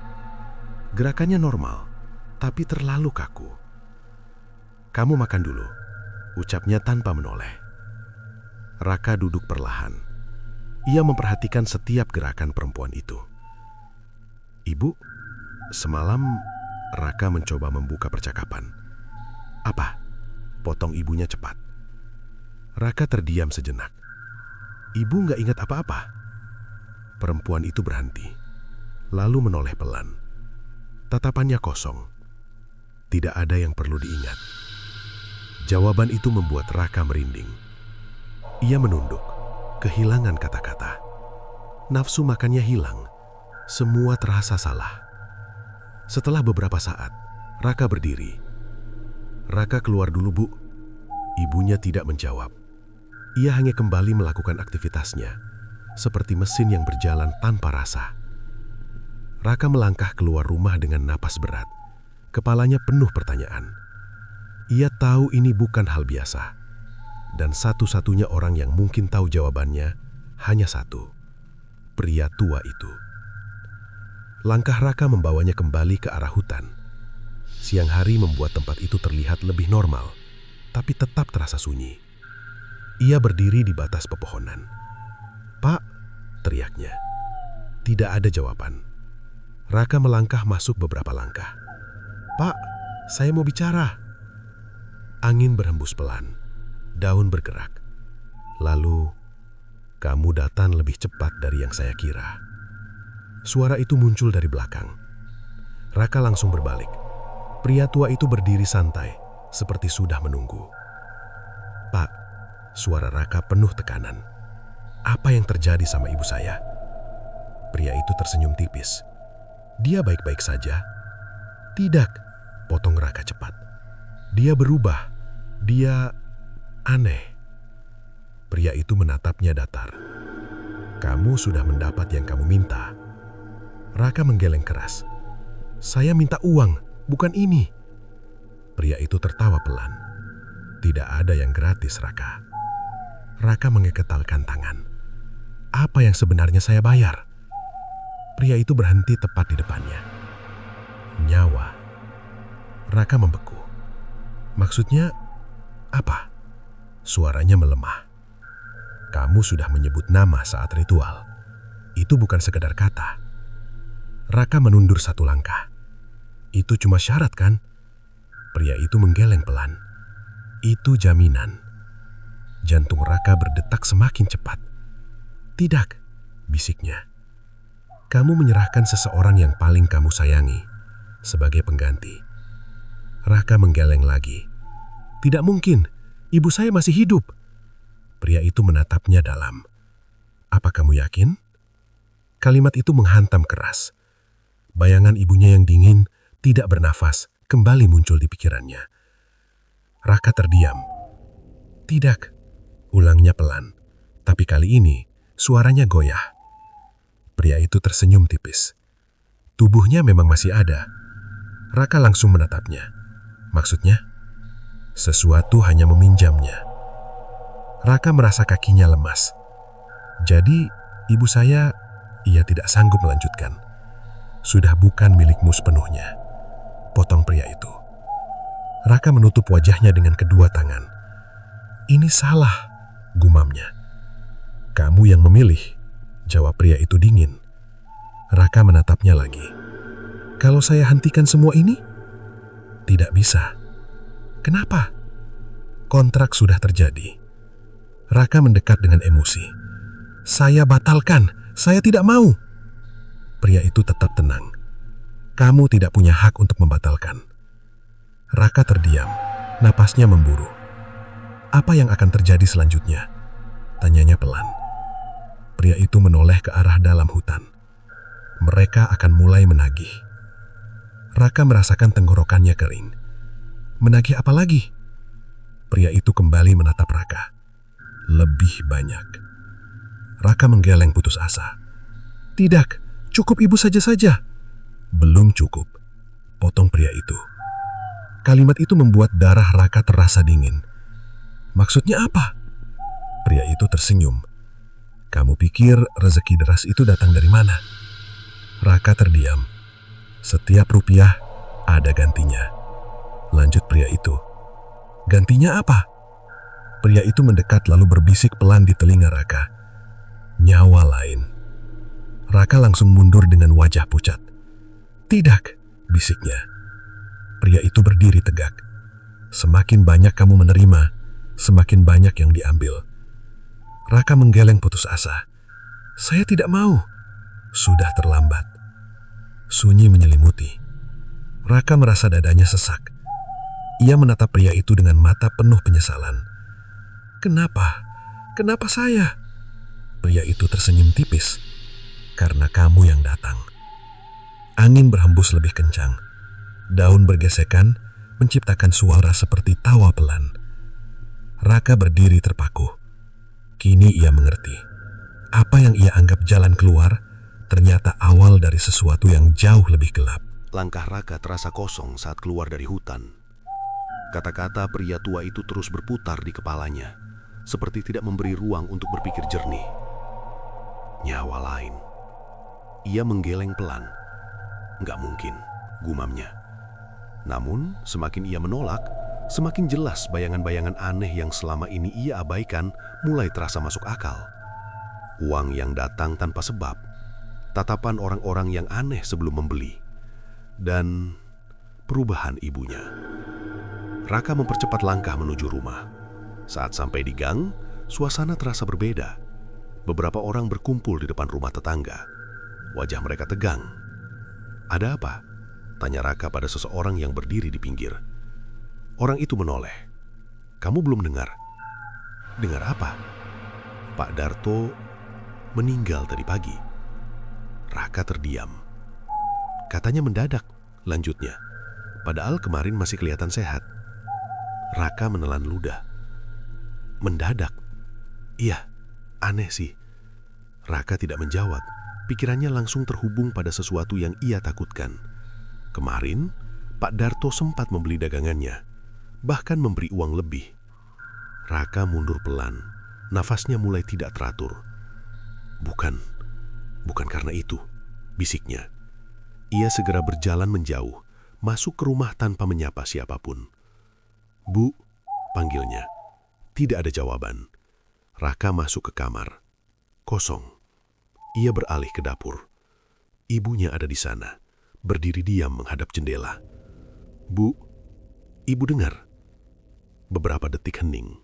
Gerakannya normal, tapi terlalu kaku. "Kamu makan dulu," ucapnya tanpa menoleh. Raka duduk perlahan. Ia memperhatikan setiap gerakan perempuan itu. "Ibu," semalam Raka mencoba membuka percakapan. "Apa?" potong ibunya cepat. Raka terdiam sejenak. "Ibu nggak ingat apa-apa?" Perempuan itu berhenti, lalu menoleh pelan. Tatapannya kosong. Tidak ada yang perlu diingat. Jawaban itu membuat Raka merinding. Ia menunduk, kehilangan kata-kata. Nafsu makannya hilang. Semua terasa salah. Setelah beberapa saat, Raka berdiri. "Raka keluar dulu, Bu." Ibunya tidak menjawab. Ia hanya kembali melakukan aktivitasnya, seperti mesin yang berjalan tanpa rasa. Raka melangkah keluar rumah dengan napas berat. Kepalanya penuh pertanyaan. Ia tahu ini bukan hal biasa. Dan satu-satunya orang yang mungkin tahu jawabannya hanya satu. Pria tua itu. Langkah Raka membawanya kembali ke arah hutan. Siang hari membuat tempat itu terlihat lebih normal, tapi tetap terasa sunyi. Ia berdiri di batas pepohonan. "Pak," teriaknya. Tidak ada jawaban. Raka melangkah masuk beberapa langkah. "Pak, saya mau bicara." Angin berhembus pelan, daun bergerak. Lalu, "Kamu datang lebih cepat dari yang saya kira." Suara itu muncul dari belakang. Raka langsung berbalik. Pria tua itu berdiri santai, seperti sudah menunggu. "Pak," suara Raka penuh tekanan. "Apa yang terjadi sama ibu saya?" Pria itu tersenyum tipis. "Dia baik-baik saja." "Tidak," potong Raka cepat. "Dia berubah. Dia aneh." Pria itu menatapnya datar. "Kamu sudah mendapat yang kamu minta." Raka menggeleng keras. "Saya minta uang, bukan ini." Pria itu tertawa pelan. "Tidak ada yang gratis, Raka." Raka mengeketalkan tangan. "Apa yang sebenarnya saya bayar?" Pria itu berhenti tepat di depannya. "Nyawa." Raka membeku. "Maksudnya apa?" Suaranya melemah. "Kamu sudah menyebut nama saat ritual. Itu bukan sekedar kata." Raka menundur satu langkah. "Itu cuma syarat, kan?" Pria itu menggeleng pelan. Itu jaminan. Jantung Raka berdetak semakin cepat. Tidak, bisiknya. Kamu menyerahkan seseorang yang paling kamu sayangi sebagai pengganti. Raka menggeleng lagi. Tidak mungkin, ibu saya masih hidup. Pria itu menatapnya dalam. Apa kamu yakin? Kalimat itu menghantam keras. Bayangan ibunya yang dingin, tidak bernafas, kembali muncul di pikirannya. Raka terdiam. Tidak, ulangnya pelan. Tapi kali ini, suaranya goyah. Pria itu tersenyum tipis. Tubuhnya memang masih ada. Raka langsung menatapnya. Maksudnya, sesuatu hanya meminjamnya. Raka merasa kakinya lemas. Jadi, ibu saya, ia tidak sanggup melanjutkan. Sudah bukan milikmu sepenuhnya. Potong pria itu. Raka menutup wajahnya dengan kedua tangan. Ini salah, gumamnya. Kamu yang memilih, jawab pria itu dingin. Raka menatapnya lagi. Kalau saya hentikan semua ini? Tidak bisa. Kenapa? Kontrak sudah terjadi. Raka mendekat dengan emosi. Saya batalkan, saya tidak mau. Pria itu tetap tenang. Kamu tidak punya hak untuk membatalkan. Raka terdiam, napasnya memburu. Apa yang akan terjadi selanjutnya? Tanyanya pelan. Pria itu menoleh ke arah dalam hutan. Mereka akan mulai menagih. Raka merasakan tenggorokannya kering. Menagih apa lagi? Pria itu kembali menatap Raka. Lebih banyak. Raka menggeleng putus asa. Tidak, cukup ibu saja. Belum cukup, potong pria itu. Kalimat itu membuat darah Raka terasa dingin. Maksudnya apa? Pria itu tersenyum. Kamu pikir rezeki deras itu datang dari mana? Raka terdiam. Setiap rupiah ada gantinya. Lanjut pria itu. Gantinya apa? Pria itu mendekat lalu berbisik pelan di telinga Raka. Nyawa lain. Raka langsung mundur dengan wajah pucat. Tidak, bisiknya. Pria itu berdiri tegak. Semakin banyak kamu menerima, semakin banyak yang diambil. Raka menggeleng putus asa. Saya tidak mau. Sudah terlambat. Sunyi menyelimuti. Raka merasa dadanya sesak. Ia menatap pria itu dengan mata penuh penyesalan. Kenapa? Kenapa saya? Pria itu tersenyum tipis. Karena kamu yang datang. Angin berhembus lebih kencang. Daun bergesekan, menciptakan suara seperti tawa pelan. Raka berdiri terpaku. Kini ia mengerti. Apa yang ia anggap jalan keluar, ternyata awal dari sesuatu yang jauh lebih gelap. Langkah Raka terasa kosong saat keluar dari hutan. Kata-kata pria tua itu terus berputar di kepalanya, seperti tidak memberi ruang untuk berpikir jernih. Nyawa lain. Ia menggeleng pelan. Nggak mungkin, gumamnya. Namun, semakin ia menolak, semakin jelas bayangan-bayangan aneh yang selama ini ia abaikan mulai terasa masuk akal. Uang yang datang tanpa sebab, tatapan orang-orang yang aneh sebelum membeli, dan perubahan ibunya. Raka mempercepat langkah menuju rumah. Saat sampai di gang, suasana terasa berbeda. Beberapa orang berkumpul di depan rumah tetangga. Wajah mereka tegang. Ada apa? Tanya Raka pada seseorang yang berdiri di pinggir. Orang itu menoleh. Kamu belum dengar? Dengar apa? Pak Darto meninggal tadi pagi. Raka terdiam. Katanya mendadak, lanjutnya. Padahal kemarin masih kelihatan sehat. Raka menelan ludah. Mendadak? Iya, aneh sih. Raka tidak menjawab. Pikirannya langsung terhubung pada sesuatu yang ia takutkan. Kemarin, Pak Darto sempat membeli dagangannya, bahkan memberi uang lebih. Raka mundur pelan, nafasnya mulai tidak teratur. Bukan karena itu, bisiknya. Ia segera berjalan menjauh, masuk ke rumah tanpa menyapa siapapun. Bu, panggilnya. Tidak ada jawaban. Raka masuk ke kamar. Kosong. Ia beralih ke dapur. Ibunya ada di sana, berdiri diam menghadap jendela. Bu, ibu dengar? Beberapa detik hening.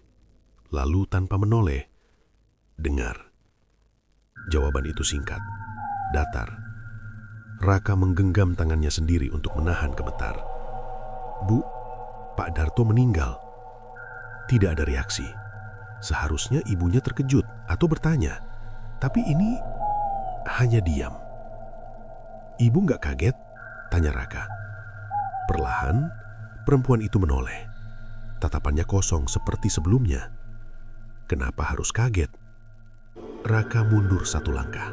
Lalu tanpa menoleh, dengar. Jawaban itu singkat, datar. Raka menggenggam tangannya sendiri untuk menahan gemetar. Bu, Pak Darto meninggal. Tidak ada reaksi. Seharusnya ibunya terkejut atau bertanya. Tapi ini hanya diam. Ibu nggak kaget? Tanya Raka. Perlahan, perempuan itu menoleh. Tatapannya kosong seperti sebelumnya. Kenapa harus kaget? Raka mundur satu langkah.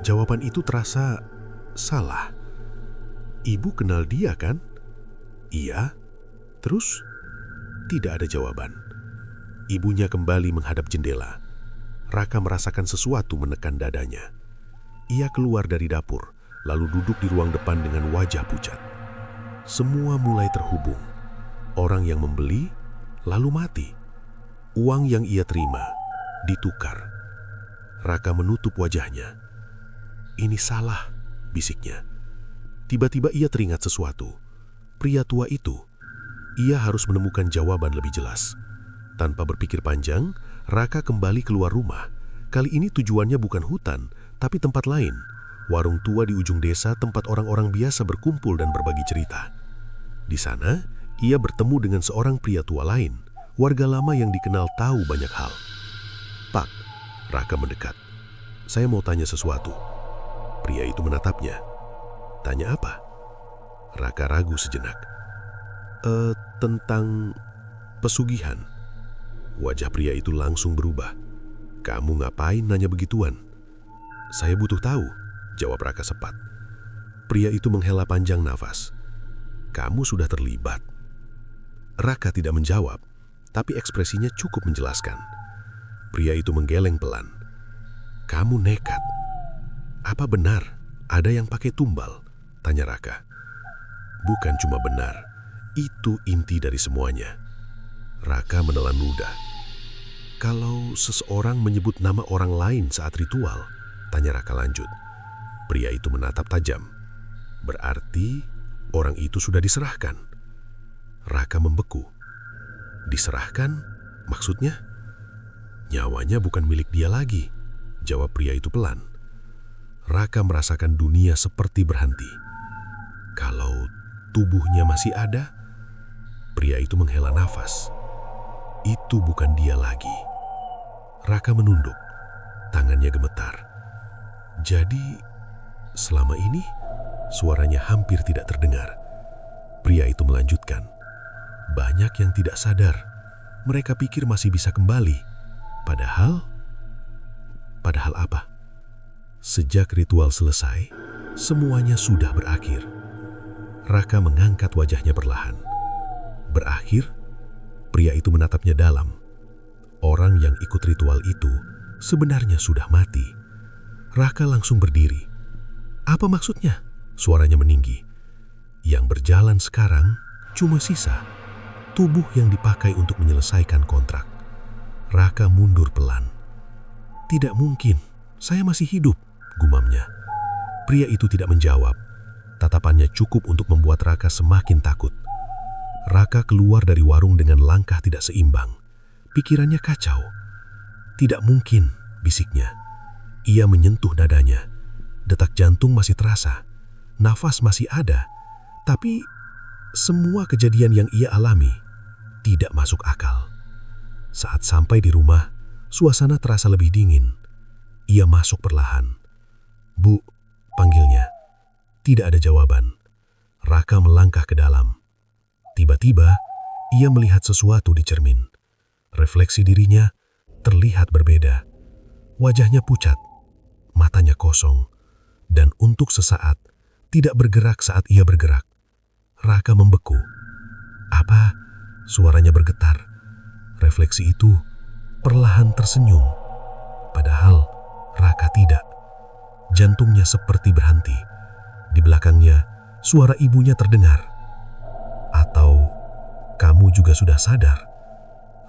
Jawaban itu terasa salah. Ibu kenal dia kan? Iya. Terus? Tidak ada jawaban. Ibunya kembali menghadap jendela. Raka merasakan sesuatu menekan dadanya. Ia keluar dari dapur, lalu duduk di ruang depan dengan wajah pucat. Semua mulai terhubung. Orang yang membeli, lalu mati. Uang yang ia terima, ditukar. Raka menutup wajahnya. Ini salah, bisiknya. Tiba-tiba ia teringat sesuatu. Pria tua itu. Ia harus menemukan jawaban lebih jelas. Tanpa berpikir panjang, Raka kembali keluar rumah. Kali ini tujuannya bukan hutan, tapi tempat lain. Warung tua di ujung desa tempat orang-orang biasa berkumpul dan berbagi cerita. Di sana, ia bertemu dengan seorang pria tua lain, warga lama yang dikenal tahu banyak hal. Pak, Raka mendekat. Saya mau tanya sesuatu. Pria itu menatapnya. Tanya apa? Raka ragu sejenak. Tentang pesugihan. Wajah pria itu langsung berubah. Kamu ngapain nanya begituan? Saya butuh tahu, jawab Raka cepat. Pria itu menghela panjang nafas. Kamu sudah terlibat. Raka tidak menjawab, tapi ekspresinya cukup menjelaskan. Pria itu menggeleng pelan. Kamu nekat. Apa benar ada yang pakai tumbal? Tanya Raka. Bukan cuma benar, itu inti dari semuanya. Raka menelan ludah. Kalau seseorang menyebut nama orang lain saat ritual, tanya Raka lanjut. Pria itu menatap tajam. Berarti orang itu sudah diserahkan. Raka membeku. Diserahkan? Maksudnya? Nyawanya bukan milik dia lagi, jawab pria itu pelan. Raka merasakan dunia seperti berhenti. Kalau tubuhnya masih ada, pria itu menghela nafas. Itu bukan dia lagi. Raka menunduk, tangannya gemetar. Jadi, selama ini suaranya hampir tidak terdengar. Pria itu melanjutkan. Banyak yang tidak sadar. Mereka pikir masih bisa kembali. Padahal apa? Sejak ritual selesai, semuanya sudah berakhir. Raka mengangkat wajahnya perlahan. Berakhir? Pria itu menatapnya dalam. Orang yang ikut ritual itu sebenarnya sudah mati. Raka langsung berdiri. Apa maksudnya? Suaranya meninggi. Yang berjalan sekarang cuma sisa tubuh yang dipakai untuk menyelesaikan kontrak. Raka mundur pelan. Tidak mungkin, saya masih hidup, gumamnya. Pria itu tidak menjawab. Tatapannya cukup untuk membuat Raka semakin takut. Raka keluar dari warung dengan langkah tidak seimbang. Pikirannya kacau. Tidak mungkin, bisiknya. Ia menyentuh dadanya. Detak jantung masih terasa. Nafas masih ada. Tapi semua kejadian yang ia alami tidak masuk akal. Saat sampai di rumah, suasana terasa lebih dingin. Ia masuk perlahan. Bu, panggilnya. Tidak ada jawaban. Raka melangkah ke dalam. Tiba-tiba, ia melihat sesuatu di cermin. Refleksi dirinya terlihat berbeda. Wajahnya pucat, matanya kosong, dan untuk sesaat tidak bergerak saat ia bergerak. Raka membeku. Apa? Suaranya bergetar. Refleksi itu perlahan tersenyum. Padahal Raka tidak. Jantungnya seperti berhenti. Di belakangnya, suara ibunya terdengar. Atau kamu juga sudah sadar?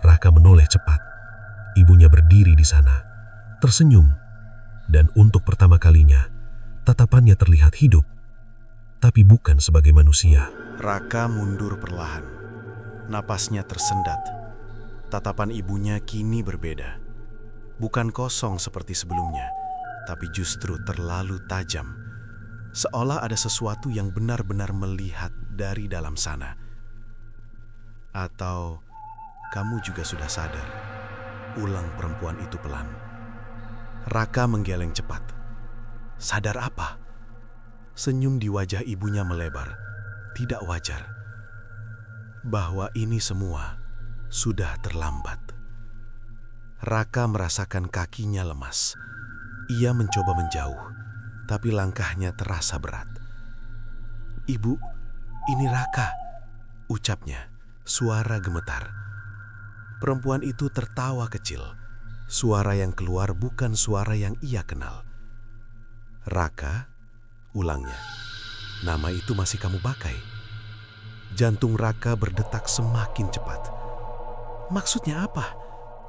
Raka menoleh cepat. Ibunya berdiri di sana, tersenyum. Dan untuk pertama kalinya, tatapannya terlihat hidup. Tapi bukan sebagai manusia. Raka mundur perlahan. Napasnya tersendat. Tatapan ibunya kini berbeda. Bukan kosong seperti sebelumnya, tapi justru terlalu tajam. Seolah ada sesuatu yang benar-benar melihat dari dalam sana. Atau kamu juga sudah sadar? Ulang perempuan itu pelan. Raka menggeleng cepat. Sadar apa? Senyum di wajah ibunya melebar. Tidak wajar. Bahwa ini semua sudah terlambat. Raka merasakan kakinya lemas. Ia mencoba menjauh, tapi langkahnya terasa berat. "Ibu, ini Raka," ucapnya, suara gemetar. Perempuan itu tertawa kecil. Suara yang keluar bukan suara yang ia kenal. "Raka," ulangnya. "Nama itu masih kamu pakai?" Jantung Raka berdetak semakin cepat. "Maksudnya apa?"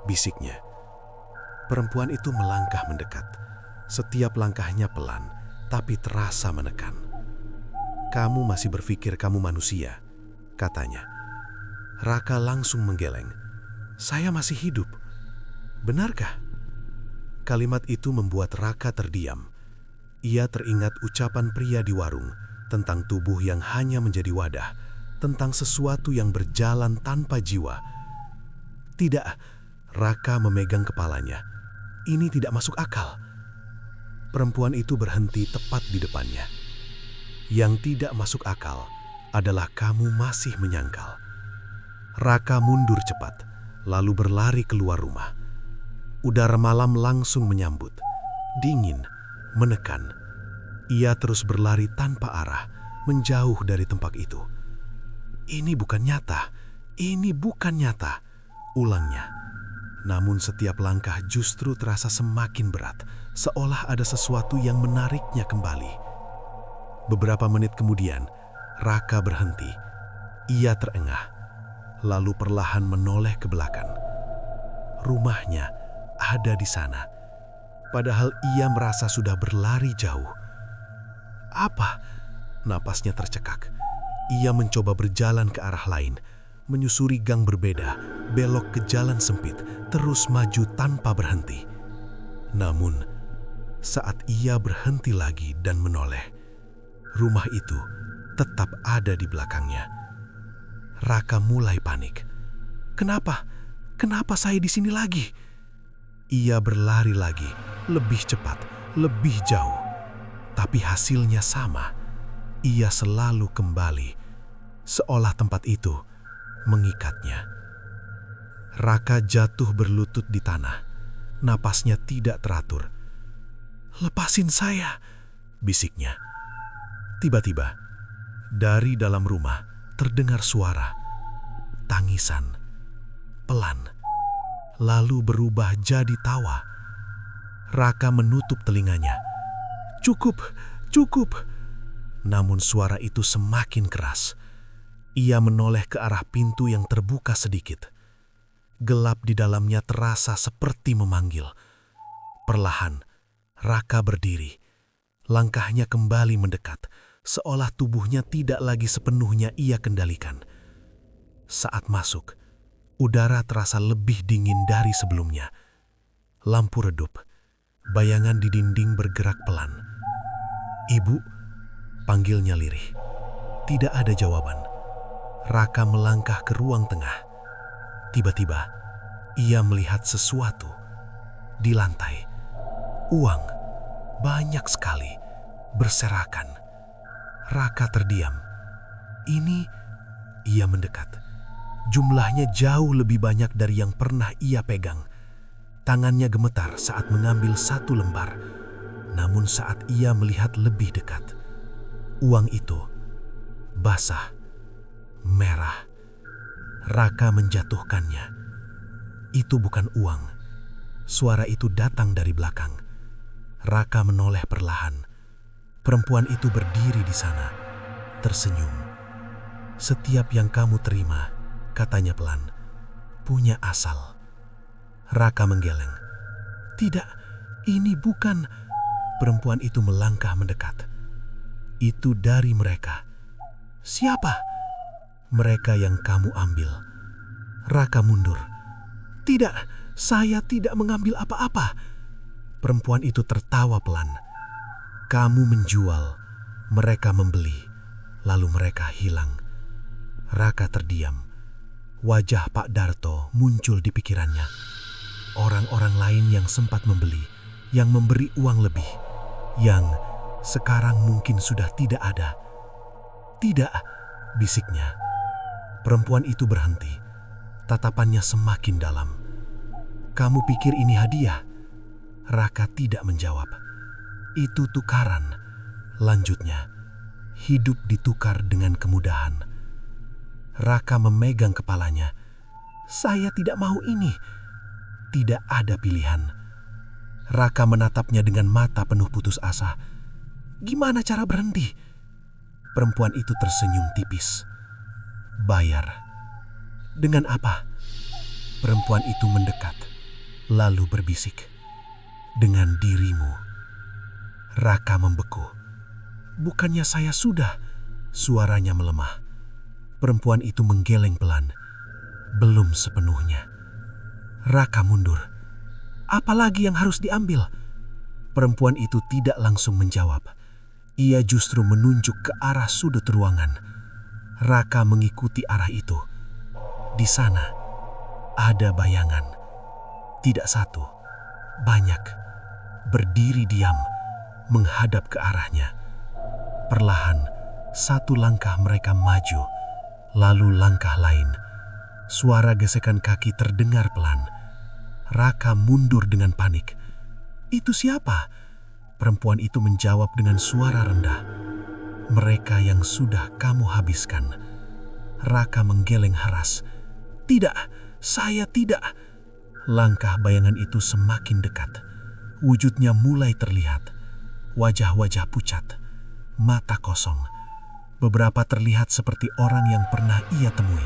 bisiknya. Perempuan itu melangkah mendekat. Setiap langkahnya pelan, tapi terasa menekan. "Kamu masih berpikir kamu manusia," katanya. Raka langsung menggeleng. "Saya masih hidup. Benarkah?" Kalimat itu membuat Raka terdiam. Ia teringat ucapan pria di warung tentang tubuh yang hanya menjadi wadah, tentang sesuatu yang berjalan tanpa jiwa. "Tidak," Raka memegang kepalanya. "Ini tidak masuk akal." Perempuan itu berhenti tepat di depannya. "Yang tidak masuk akal adalah kamu masih menyangkal." Raka mundur cepat, lalu berlari keluar rumah. Udara malam langsung menyambut. Dingin, menekan. Ia terus berlari tanpa arah, menjauh dari tempat itu. "Ini bukan nyata, ini bukan nyata," ulangnya. Namun setiap langkah justru terasa semakin berat, seolah ada sesuatu yang menariknya kembali. Beberapa menit kemudian, Raka berhenti. Ia terengah, lalu perlahan menoleh ke belakang. Rumahnya ada di sana, padahal ia merasa sudah berlari jauh. "Apa?" Napasnya tercekak. Ia mencoba berjalan ke arah lain, menyusuri gang berbeda, belok ke jalan sempit, terus maju tanpa berhenti. Namun, saat ia berhenti lagi dan menoleh, rumah itu tetap ada di belakangnya. Raka mulai panik. "Kenapa? Kenapa saya di sini lagi?" Ia berlari lagi, lebih cepat, lebih jauh. Tapi hasilnya sama. Ia selalu kembali, seolah tempat itu mengikatnya. Raka jatuh berlutut di tanah. Napasnya tidak teratur. "Lepasin saya," bisiknya. Tiba-tiba, dari dalam rumah terdengar suara. Tangisan, pelan, lalu berubah jadi tawa. Raka menutup telinganya. "Cukup, cukup." Namun suara itu semakin keras. Ia menoleh ke arah pintu yang terbuka sedikit. Gelap di dalamnya terasa seperti memanggil. Perlahan, Raka berdiri. Langkahnya kembali mendekat, seolah tubuhnya tidak lagi sepenuhnya ia kendalikan. Saat masuk, udara terasa lebih dingin dari sebelumnya. Lampu redup, bayangan di dinding bergerak pelan. "Ibu," panggilnya lirih. Tidak ada jawaban. Raka melangkah ke ruang tengah. Tiba-tiba, ia melihat sesuatu di lantai. Uang, banyak sekali, berserakan. Raka terdiam. Ini, ia mendekat. Jumlahnya jauh lebih banyak dari yang pernah ia pegang. Tangannya gemetar saat mengambil satu lembar. Namun saat ia melihat lebih dekat, uang itu basah, merah. Raka menjatuhkannya. Itu bukan uang. Suara itu datang dari belakang. Raka menoleh perlahan. Perempuan itu berdiri di sana, tersenyum. "Setiap yang kamu terima," katanya pelan, "punya asal." Raka menggeleng. "Tidak, ini bukan..." Perempuan itu melangkah mendekat. "Itu dari mereka." "Siapa?" "Mereka yang kamu ambil. Raka mundur. "Tidak, saya tidak mengambil apa-apa." Perempuan itu tertawa pelan. "Kamu menjual, mereka membeli, lalu mereka hilang." Raka terdiam. Wajah Pak Darto muncul di pikirannya. Orang-orang lain yang sempat membeli, yang memberi uang lebih, yang sekarang mungkin sudah tidak ada. "Tidak," bisiknya. Perempuan itu berhenti. Tatapannya semakin dalam. "Kamu pikir ini hadiah?" Raka tidak menjawab. "Itu tukaran," lanjutnya. "Hidup ditukar dengan kemudahan." Raka memegang kepalanya. "Saya tidak mau ini." Tidak ada pilihan. Raka menatapnya dengan mata penuh putus asa. "Gimana cara berhenti?" Perempuan itu tersenyum tipis. "Bayar." "Dengan apa?" Perempuan itu mendekat, lalu berbisik. "Dengan dirimu." Raka membeku. "Bukannya saya sudah?" Suaranya melemah. Perempuan itu menggeleng pelan. "Belum sepenuhnya." Raka mundur. "Apalagi yang harus diambil?" Perempuan itu tidak langsung menjawab. Ia justru menunjuk ke arah sudut ruangan. Raka mengikuti arah itu. Di sana ada bayangan. Tidak satu, banyak. Berdiri diam, menghadap ke arahnya. Perlahan, satu langkah mereka maju, lalu langkah lain. Suara gesekan kaki terdengar pelan. Raka mundur dengan panik. "Itu siapa?" Perempuan itu menjawab dengan suara rendah. "Mereka yang sudah kamu habiskan." Raka menggeleng haras. "Tidak, saya tidak." Langkah bayangan itu semakin dekat. Wujudnya mulai terlihat. Wajah-wajah pucat, mata kosong. Beberapa terlihat seperti orang yang pernah ia temui.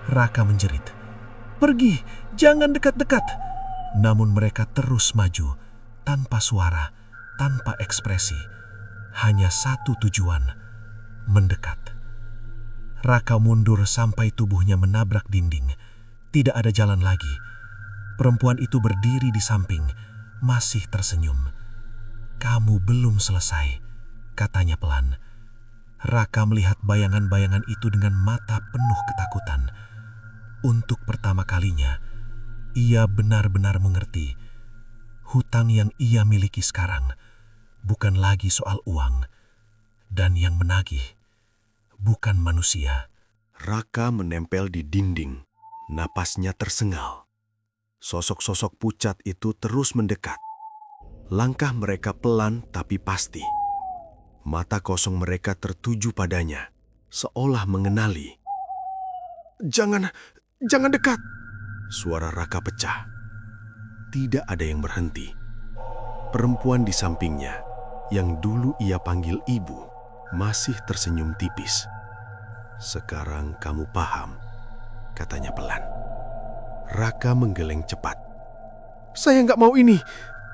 Raka menjerit, "Pergi, jangan dekat-dekat." Namun mereka terus maju, tanpa suara, tanpa ekspresi. Hanya satu tujuan, mendekat. Raka mundur sampai tubuhnya menabrak dinding. Tidak ada jalan lagi. Perempuan itu berdiri di samping, masih tersenyum. "Kamu belum selesai," katanya pelan. Raka melihat bayangan-bayangan itu dengan mata penuh ketakutan. Untuk pertama kalinya, ia benar-benar mengerti. Hutang yang ia miliki sekarang bukan lagi soal uang, dan yang menagih bukan manusia. Raka menempel di dinding, napasnya tersengal. Sosok-sosok pucat itu terus mendekat. Langkah mereka pelan tapi pasti. Mata kosong mereka tertuju padanya, seolah mengenali. Jangan dekat!" Suara Raka pecah. Tidak ada yang berhenti. Perempuan di sampingnya, yang dulu ia panggil ibu, masih tersenyum tipis. "Sekarang kamu paham," katanya pelan. Raka menggeleng cepat. "Saya nggak mau ini.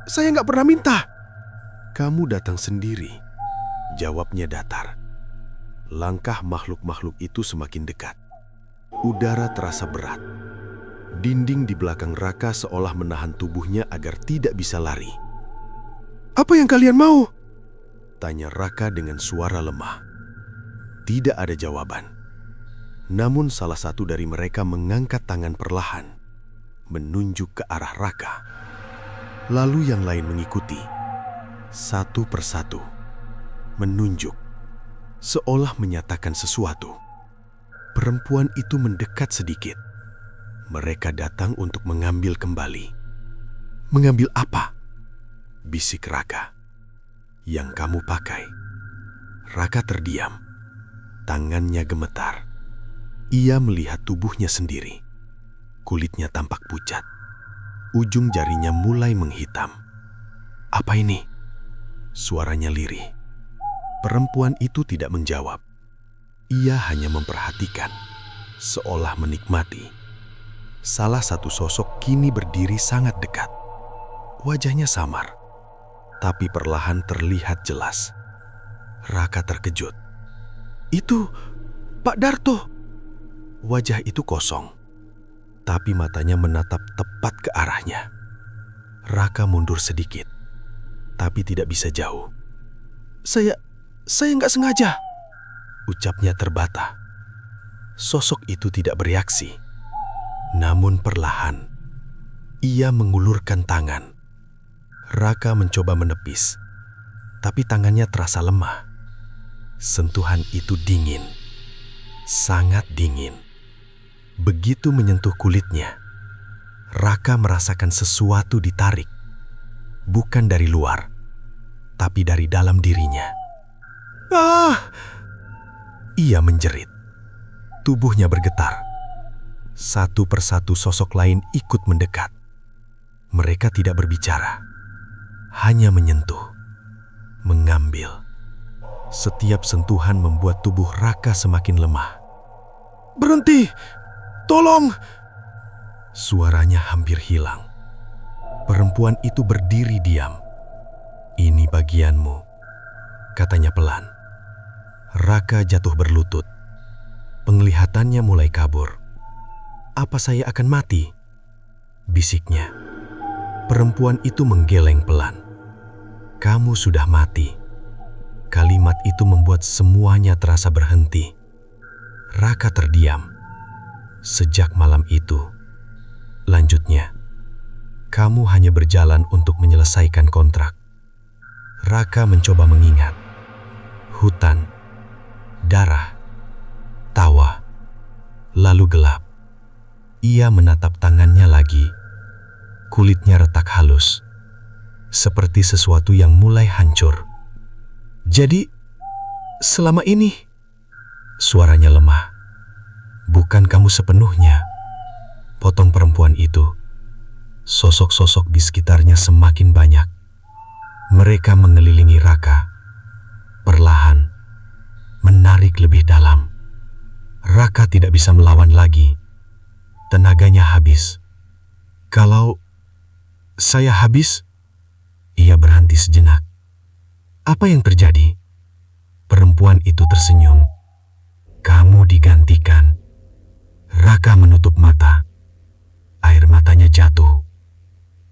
Saya nggak pernah minta." "Kamu datang sendiri," jawabnya datar. Langkah makhluk-makhluk itu semakin dekat. Udara terasa berat. Dinding di belakang Raka seolah menahan tubuhnya agar tidak bisa lari. "Apa yang kalian mau?" tanya Raka dengan suara lemah. Tidak ada jawaban. Namun salah satu dari mereka mengangkat tangan perlahan, menunjuk ke arah Raka. Lalu yang lain mengikuti, satu persatu, menunjuk, seolah menyatakan sesuatu. Perempuan itu mendekat sedikit. Mereka datang untuk mengambil kembali. "Mengambil apa?" bisik Raka. "Yang kamu pakai." Raka terdiam. Tangannya gemetar. Ia melihat tubuhnya sendiri. Kulitnya tampak pucat. Ujung jarinya mulai menghitam. "Apa ini?" Suaranya lirih. Perempuan itu tidak menjawab. Ia hanya memperhatikan, seolah menikmati. Salah satu sosok kini berdiri sangat dekat. Wajahnya samar, tapi perlahan terlihat jelas. Raka terkejut. "Itu Pak Darto." Wajah itu kosong. tapi matanya menatap tepat ke arahnya. Raka mundur sedikit, tapi tidak bisa jauh. Saya nggak sengaja, ucapnya terbata. Sosok itu tidak bereaksi, namun perlahan ia mengulurkan tangan. Raka mencoba menepis, tapi tangannya terasa lemah. Sentuhan itu dingin, sangat dingin. Begitu menyentuh kulitnya, Raka merasakan sesuatu ditarik, bukan dari luar, tapi dari dalam dirinya. Ah! Ia menjerit. Tubuhnya bergetar. Satu persatu sosok lain ikut mendekat. Mereka tidak berbicara, hanya menyentuh, mengambil. Setiap sentuhan membuat tubuh Raka semakin lemah. Berhenti! Tolong! Suaranya hampir hilang. Perempuan itu berdiri diam. Ini bagianmu, katanya pelan. Raka jatuh berlutut. Penglihatannya mulai kabur. Apa saya akan mati? Bisiknya. Perempuan itu menggeleng pelan. Kamu sudah mati. Kalimat itu membuat semuanya terasa berhenti. Raka terdiam. Sejak malam itu, lanjutnya, kamu hanya berjalan untuk menyelesaikan kontrak. Raka mencoba mengingat. Hutan, darah, tawa, lalu gelap. Ia menatap tangannya lagi. Kulitnya retak halus, seperti sesuatu yang mulai hancur. Jadi, selama ini, suaranya lemah. Bukan kamu sepenuhnya, potong perempuan itu. Sosok-sosok di sekitarnya semakin banyak. Mereka mengelilingi Raka, perlahan, menarik lebih dalam. Raka tidak bisa melawan lagi. Tenaganya habis. Kalau saya habis, ia berhenti sejenak. Apa yang terjadi? Perempuan itu tersenyum. Kamu digantikan. Raka menutup mata. Air matanya jatuh.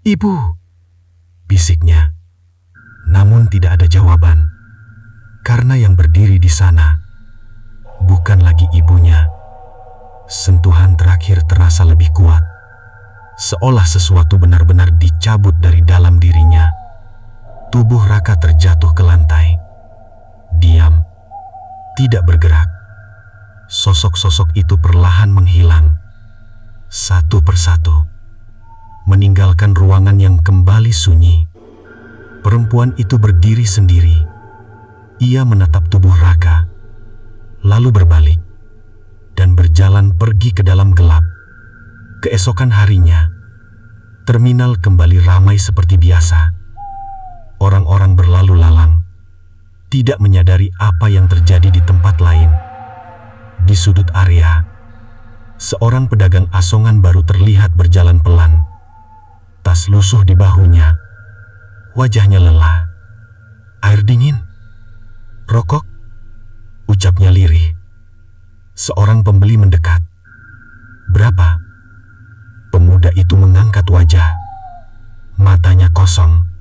Ibu, bisiknya. Namun tidak ada jawaban. Karena yang berdiri di sana bukan lagi ibunya. Sentuhan terakhir terasa lebih kuat. Seolah sesuatu benar-benar dicabut dari dalam dirinya. Tubuh Raka terjatuh ke lantai. Diam, tidak bergerak. Sosok-sosok itu perlahan menghilang, satu persatu, meninggalkan ruangan yang kembali sunyi. Perempuan itu berdiri sendiri. Ia menatap tubuh Raka, lalu berbalik, dan berjalan pergi ke dalam gelap. Keesokan harinya, terminal kembali ramai seperti biasa. Orang-orang berlalu lalang, tidak menyadari apa yang terjadi di tempat lain. Di sudut area, seorang pedagang asongan baru terlihat berjalan pelan. Tas lusuh di bahunya, wajahnya lelah. Air dingin? Rokok? Ucapnya lirih. Seorang pembeli mendekat. Berapa? Pemuda itu mengangkat wajah. Matanya kosong.